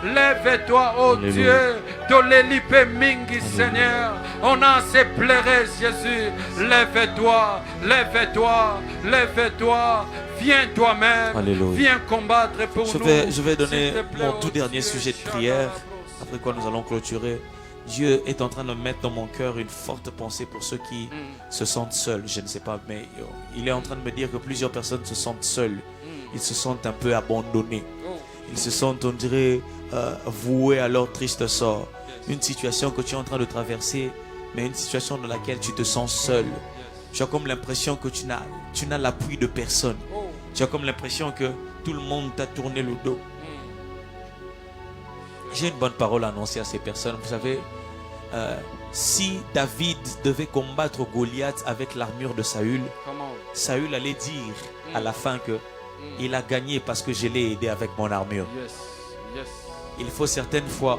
S5: Lève-toi, oh
S6: Alléluia.
S5: Dieu. Dolelipe mingi, Seigneur. On a assez pleuré, Jésus. Lève-toi. Lève-toi. Lève-toi. Viens toi-même.
S6: Alléluia.
S5: Viens combattre pour
S6: Je
S5: nous.
S6: vais donner
S5: S'il te plaît,
S6: mon
S5: oh
S6: tout dernier
S5: Dieu.
S6: sujet de prière, après quoi nous allons clôturer. Dieu est en train de mettre dans mon cœur une forte pensée pour ceux qui se sentent seuls. Je ne sais pas, mais il est en train de me dire que plusieurs personnes se sentent seules. Ils se sentent un peu abandonnés. Ils se sentent, on dirait, voués à leur triste sort. Une situation que tu es en train de traverser, mais une situation dans laquelle tu te sens seul. Tu as comme l'impression que tu n'as l'appui de personne. Tu as comme l'impression que tout le monde t'a tourné le dos. J'ai une bonne parole à annoncer à ces personnes. Vous savez, si David devait combattre Goliath avec l'armure de Saül, Saül allait dire à la fin que il a gagné parce que je l'ai aidé avec mon armure. Il faut certaines fois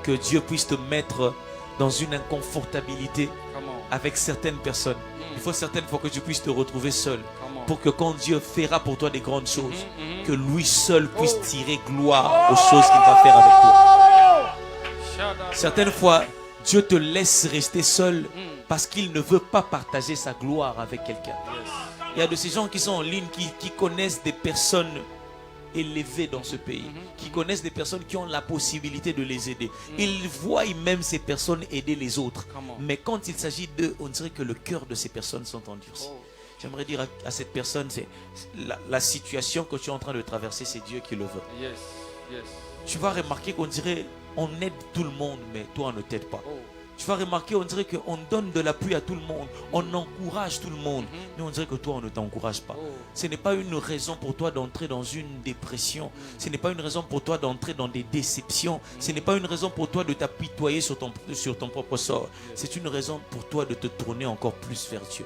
S6: que Dieu puisse te mettre dans une inconfortabilité avec certaines personnes. Il faut certaines fois que tu puisses te retrouver seul pour que quand Dieu fera pour toi des grandes choses, que lui seul puisse tirer gloire aux choses qu'il va faire avec toi. Certaines fois, Dieu te laisse rester seul parce qu'il ne veut pas partager sa gloire avec quelqu'un. Il y a de ces gens qui sont en ligne, qui connaissent des personnes élevées dans ce pays, qui connaissent des personnes qui ont la possibilité de les aider. Ils voient même ces personnes aider les autres. Mais quand il s'agit d'eux, on dirait que le cœur de ces personnes sont endurcis. J'aimerais dire à cette personne, c'est la situation que tu es en train de traverser, c'est Dieu qui le veut. Tu vas remarquer qu'on dirait, on aide tout le monde, mais toi on ne t'aide pas. Tu vas remarquer, on dirait qu'on donne de l'appui à tout le monde, on encourage tout le monde, mais on dirait que toi on ne t'encourage pas. Ce n'est pas une raison pour toi d'entrer dans une dépression, ce n'est pas une raison pour toi d'entrer dans des déceptions, ce n'est pas une raison pour toi de t'apitoyer sur ton propre sort. C'est une raison pour toi de te tourner encore plus vers Dieu.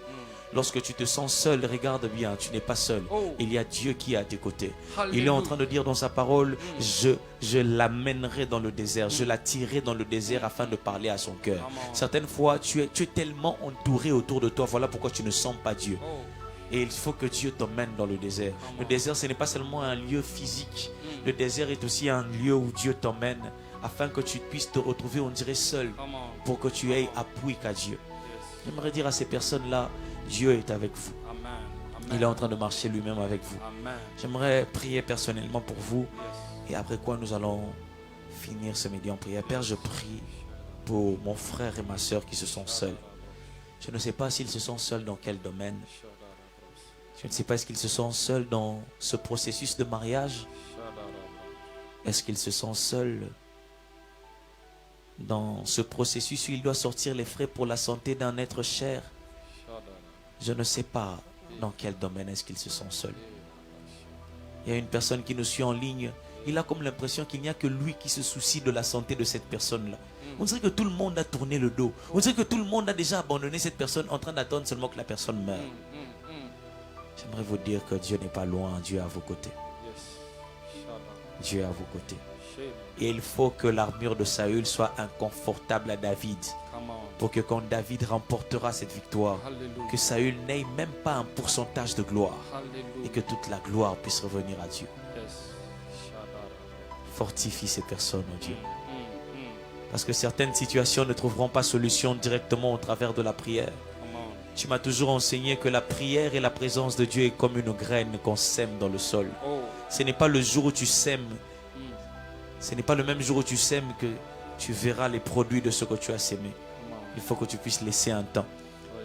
S6: Lorsque tu te sens seul, regarde bien, tu n'es pas seul. Il y a Dieu qui est à tes côtés. Il est en train de dire dans sa parole, je l'amènerai dans le désert, je l'attirerai dans le désert afin de parler à son cœur. Certaines fois, tu es tellement entouré autour de toi, voilà pourquoi tu ne sens pas Dieu. Et il faut que Dieu t'emmène dans le désert. Le désert, ce n'est pas seulement un lieu physique. Le désert est aussi un lieu où Dieu t'emmène afin que tu puisses te retrouver, on dirait, seul, pour que tu aies appui qu'à Dieu. J'aimerais dire à ces personnes-là, Dieu est avec vous. Il est en train de marcher lui-même avec vous. J'aimerais prier personnellement pour vous. Et après quoi nous allons finir ce midi en prière. Père, je prie pour mon frère et ma soeur qui se sont seuls. Je ne sais pas s'ils se sont seuls dans quel domaine. Je ne sais pas, est-ce qu'ils se sont seuls dans ce processus de mariage? Est-ce qu'ils se sont seuls dans ce processus où il doit sortir les frais pour la santé d'un être cher? Je ne sais pas dans quel domaine est-ce qu'ils se sont seuls. Il y a une personne qui nous suit en ligne. Il a comme l'impression qu'il n'y a que lui qui se soucie de la santé de cette personne-là. On dirait que tout le monde a tourné le dos. On dirait que tout le monde a déjà abandonné cette personne en train d'attendre seulement que la personne meure. J'aimerais vous dire que Dieu n'est pas loin. Dieu est à vos côtés. Dieu est à vos côtés. Et il faut que l'armure de Saül soit inconfortable à David. Pour que quand David remportera cette victoire, que Saül n'ait même pas un pourcentage de gloire. Et que toute la gloire puisse revenir à Dieu. Fortifie ces personnes, oh Dieu. Parce que certaines situations ne trouveront pas solution directement au travers de la prière. Tu m'as toujours enseigné que la prière et la présence de Dieu est comme une graine qu'on sème dans le sol. Ce n'est pas le jour où tu sèmes. Ce n'est pas le même jour où tu sèmes que tu verras les produits de ce que tu as sémé. Il faut que tu puisses laisser un temps.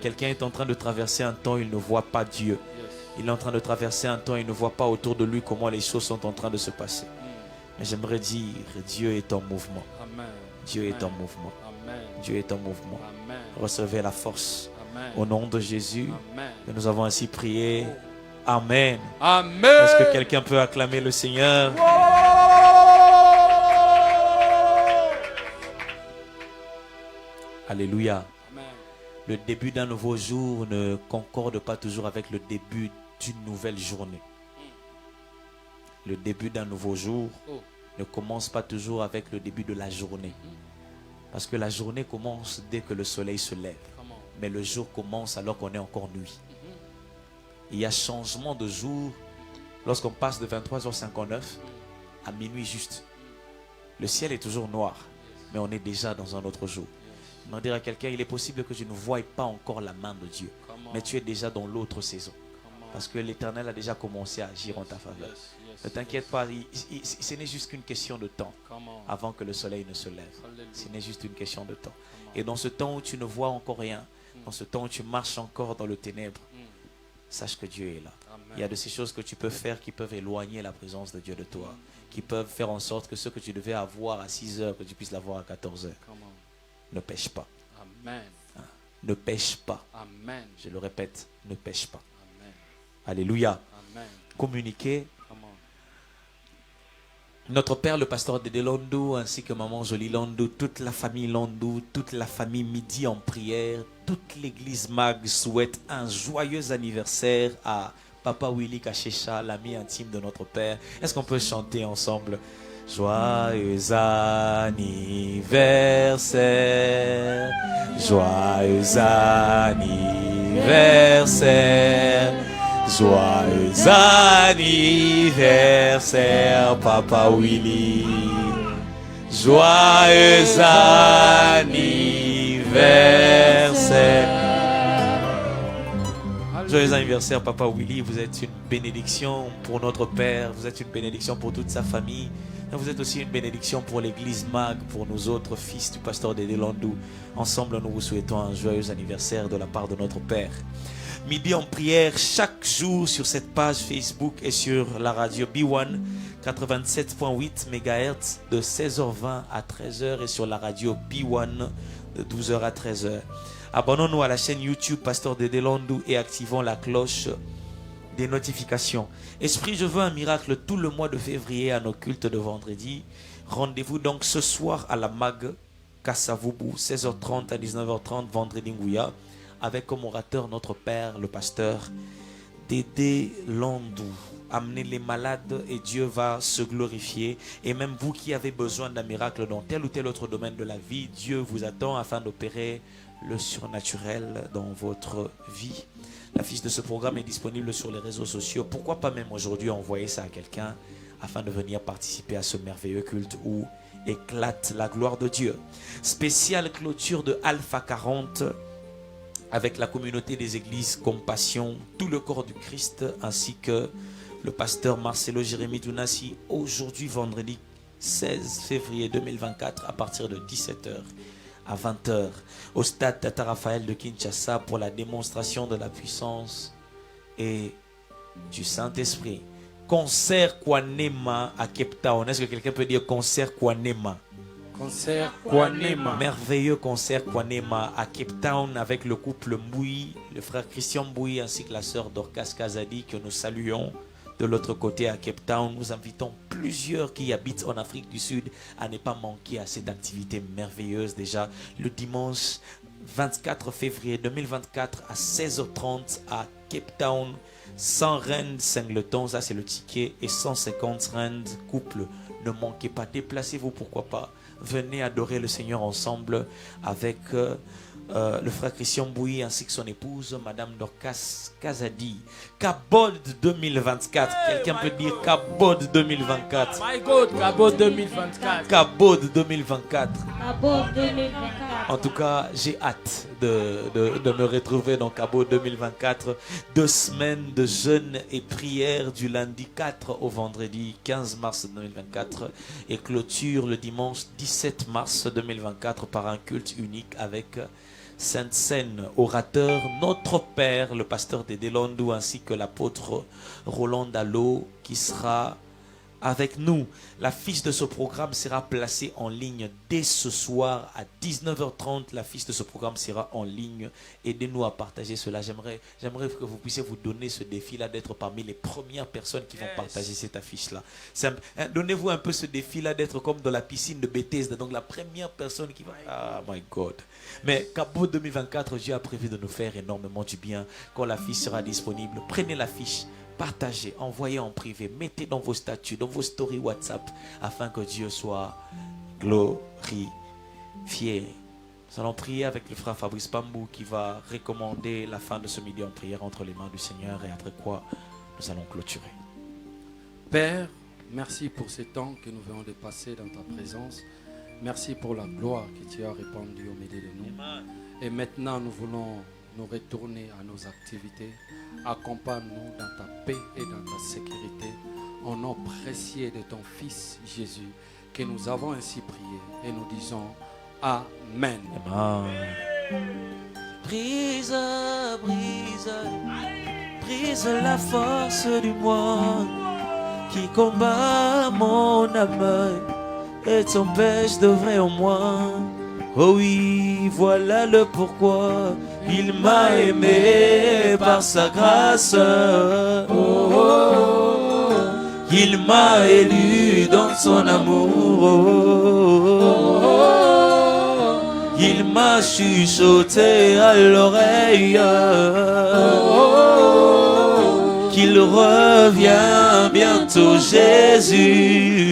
S6: Quelqu'un est en train de traverser un temps, il ne voit pas Dieu. Il est en train de traverser un temps, il ne voit pas autour de lui comment les choses sont en train de se passer. Mais j'aimerais dire, Dieu est en mouvement. Dieu est en mouvement. Dieu est en mouvement. Recevez la force. Au nom de Jésus, que nous avons ainsi prié. Amen.
S5: Amen.
S6: Est-ce que quelqu'un peut acclamer le Seigneur? Alléluia. Le début d'un nouveau jour ne concorde pas toujours avec le début d'une nouvelle journée. Le début d'un nouveau jour ne commence pas toujours avec le début de la journée. Parce que la journée commence dès que le soleil se lève. Mais le jour commence alors qu'on est encore nuit. Il y a changement de jour lorsqu'on passe de 23h59 à minuit juste. Le ciel est toujours noir, mais on est déjà dans un autre jour. On dirait à quelqu'un, il est possible que je ne voie pas encore la main de Dieu, mais tu es déjà dans l'autre saison. Parce que l'Éternel a déjà commencé à agir en ta faveur. Ne t'inquiète pas, ce n'est juste qu'une question de temps avant que le soleil ne se lève. Ce n'est juste une question de temps. Et dans ce temps où tu ne vois encore rien, dans ce temps où tu marches encore dans le ténèbre, sache que Dieu est là. Il y a de ces choses que tu peux faire qui peuvent éloigner la présence de Dieu de toi, qui peuvent faire en sorte que ce que tu devais avoir à 6 heures, que tu puisses l'avoir à 14 heures. Ne pêche pas.
S5: Amen.
S6: Ne pêche pas.
S5: Amen.
S6: Je le répète, ne pêche pas.
S5: Amen.
S6: Alléluia.
S5: Amen.
S6: Communiquez.
S5: Come on.
S6: Notre père, le pasteur Dédé Landou, ainsi que maman Jolie Landou, toute la famille Landou, toute la famille Midi en prière, toute l'église Mag souhaite un joyeux anniversaire à Papa Willy Kachesha, l'ami intime de notre père. Est-ce qu'on peut chanter ensemble? Joyeux anniversaire, joyeux anniversaire, joyeux anniversaire, Papa Willy. Joyeux anniversaire. Joyeux anniversaire, Papa Willy. Vous êtes une bénédiction pour notre Père. Vous êtes une bénédiction pour toute sa famille. Et vous êtes aussi une bénédiction pour l'église Mag, pour nous autres fils du pasteur Dédé Landou. Ensemble, nous vous souhaitons un joyeux anniversaire de la part de notre Père. Midi en prière chaque jour sur cette page Facebook et sur la radio B1 87.8 MHz de 16h20 à 13h et sur la radio B1 de 12h à 13h. Abonnons-nous à la chaîne YouTube Pasteur Dédé Landou et activons la cloche des notifications. Esprit, je veux un miracle tout le mois de février à nos cultes de vendredi. Rendez-vous donc ce soir à la Mag Kassavoubou, 16h30 à 19h30, vendredi Ngouya, avec comme orateur notre Père, le pasteur Dédé Landou. Amenez les malades et Dieu va se glorifier. Et même vous qui avez besoin d'un miracle dans tel ou tel autre domaine de la vie, Dieu vous attend afin d'opérer le surnaturel dans votre vie. La fiche de ce programme est disponible sur les réseaux sociaux. Pourquoi pas même aujourd'hui envoyer ça à quelqu'un afin de venir participer à ce merveilleux culte où éclate la gloire de Dieu. Spéciale clôture de Alpha 40 avec la communauté des églises Compassion, tout le corps du Christ, ainsi que le pasteur Marcelo Jérémy Dounassi, aujourd'hui vendredi 16 février 2024 à partir de 17h à 20h au stade Tata Raphaël de Kinshasa pour la démonstration de la puissance et du Saint-Esprit. Concert Kwanema à Cape Town. Est-ce que quelqu'un peut dire concert Kwanema?
S5: Concert Kwanema.
S6: Merveilleux concert Kwanema à Cape Town avec le couple Mboui, le frère Christian Mboui ainsi que la sœur Dorcas Kazadi que nous saluons. De l'autre côté à Cape Town, nous invitons plusieurs qui habitent en Afrique du Sud à ne pas manquer à cette activité merveilleuse déjà le dimanche 24 février 2024 à 16h30 à Cape Town. 100 rand singleton, ça c'est le ticket, et 150 rand couple. Ne manquez pas, déplacez-vous, pourquoi pas. Venez adorer le Seigneur ensemble avec le frère Christian Bouy ainsi que son épouse, Madame Dorcas Kazadi. Kabod 2024. Quelqu'un peut dire Kabod 2024.
S5: My God, Kabod 2024.
S6: Kabod 2024.
S3: Kabod 2024.
S6: En tout cas, j'ai hâte de me retrouver dans Kabod 2024. 2 semaines de jeûne et prière du lundi 4 au vendredi 15 mars 2024 et clôture le dimanche 17 mars 2024 par un culte unique avec Sainte Seine, orateur, notre Père, le pasteur Dédé Landou, ainsi que l'apôtre Roland Dallot qui sera avec nous. La fiche de ce programme sera placée en ligne dès ce soir à 19h30. La fiche de ce programme sera en ligne. Aidez-nous à partager cela. J'aimerais que vous puissiez vous donner ce défi-là d'être parmi les premières personnes qui vont partager cette affiche-là. Donnez-vous un peu ce défi-là d'être comme dans la piscine de Bethesda. Donc la première personne qui va... Ah, my God. Mais Kabod 2024, Dieu a prévu de nous faire énormément du bien. Quand la fiche sera disponible, prenez la fiche. partagez, envoyez en privé, mettez dans vos statuts, dans vos stories WhatsApp, afin que Dieu soit glorifié. Nous allons prier avec le frère Fabrice Pambou qui va recommander la fin de ce midi en prière entre les mains du Seigneur, et après quoi nous allons clôturer.
S5: Père, merci pour ce temps que nous venons de passer dans ta présence. Merci pour la gloire que tu as répandue au milieu de nous. Et maintenant, nous voulons nous retourner à nos activités. Accompagne-nous dans ta paix et dans ta sécurité. Au nom précieux de ton Fils Jésus, que nous avons ainsi prié. Et nous disons Amen.
S6: Brise, brise, brise la force du moi qui combat mon âme et t'empêche d'œuvrer en moi. Oh oui, voilà le pourquoi il m'a aimé par sa grâce. Oh, oh, il m'a élu dans son amour. Oh, oh, il m'a chuchoté à l'oreille. Oh, qu'il revient bientôt Jésus.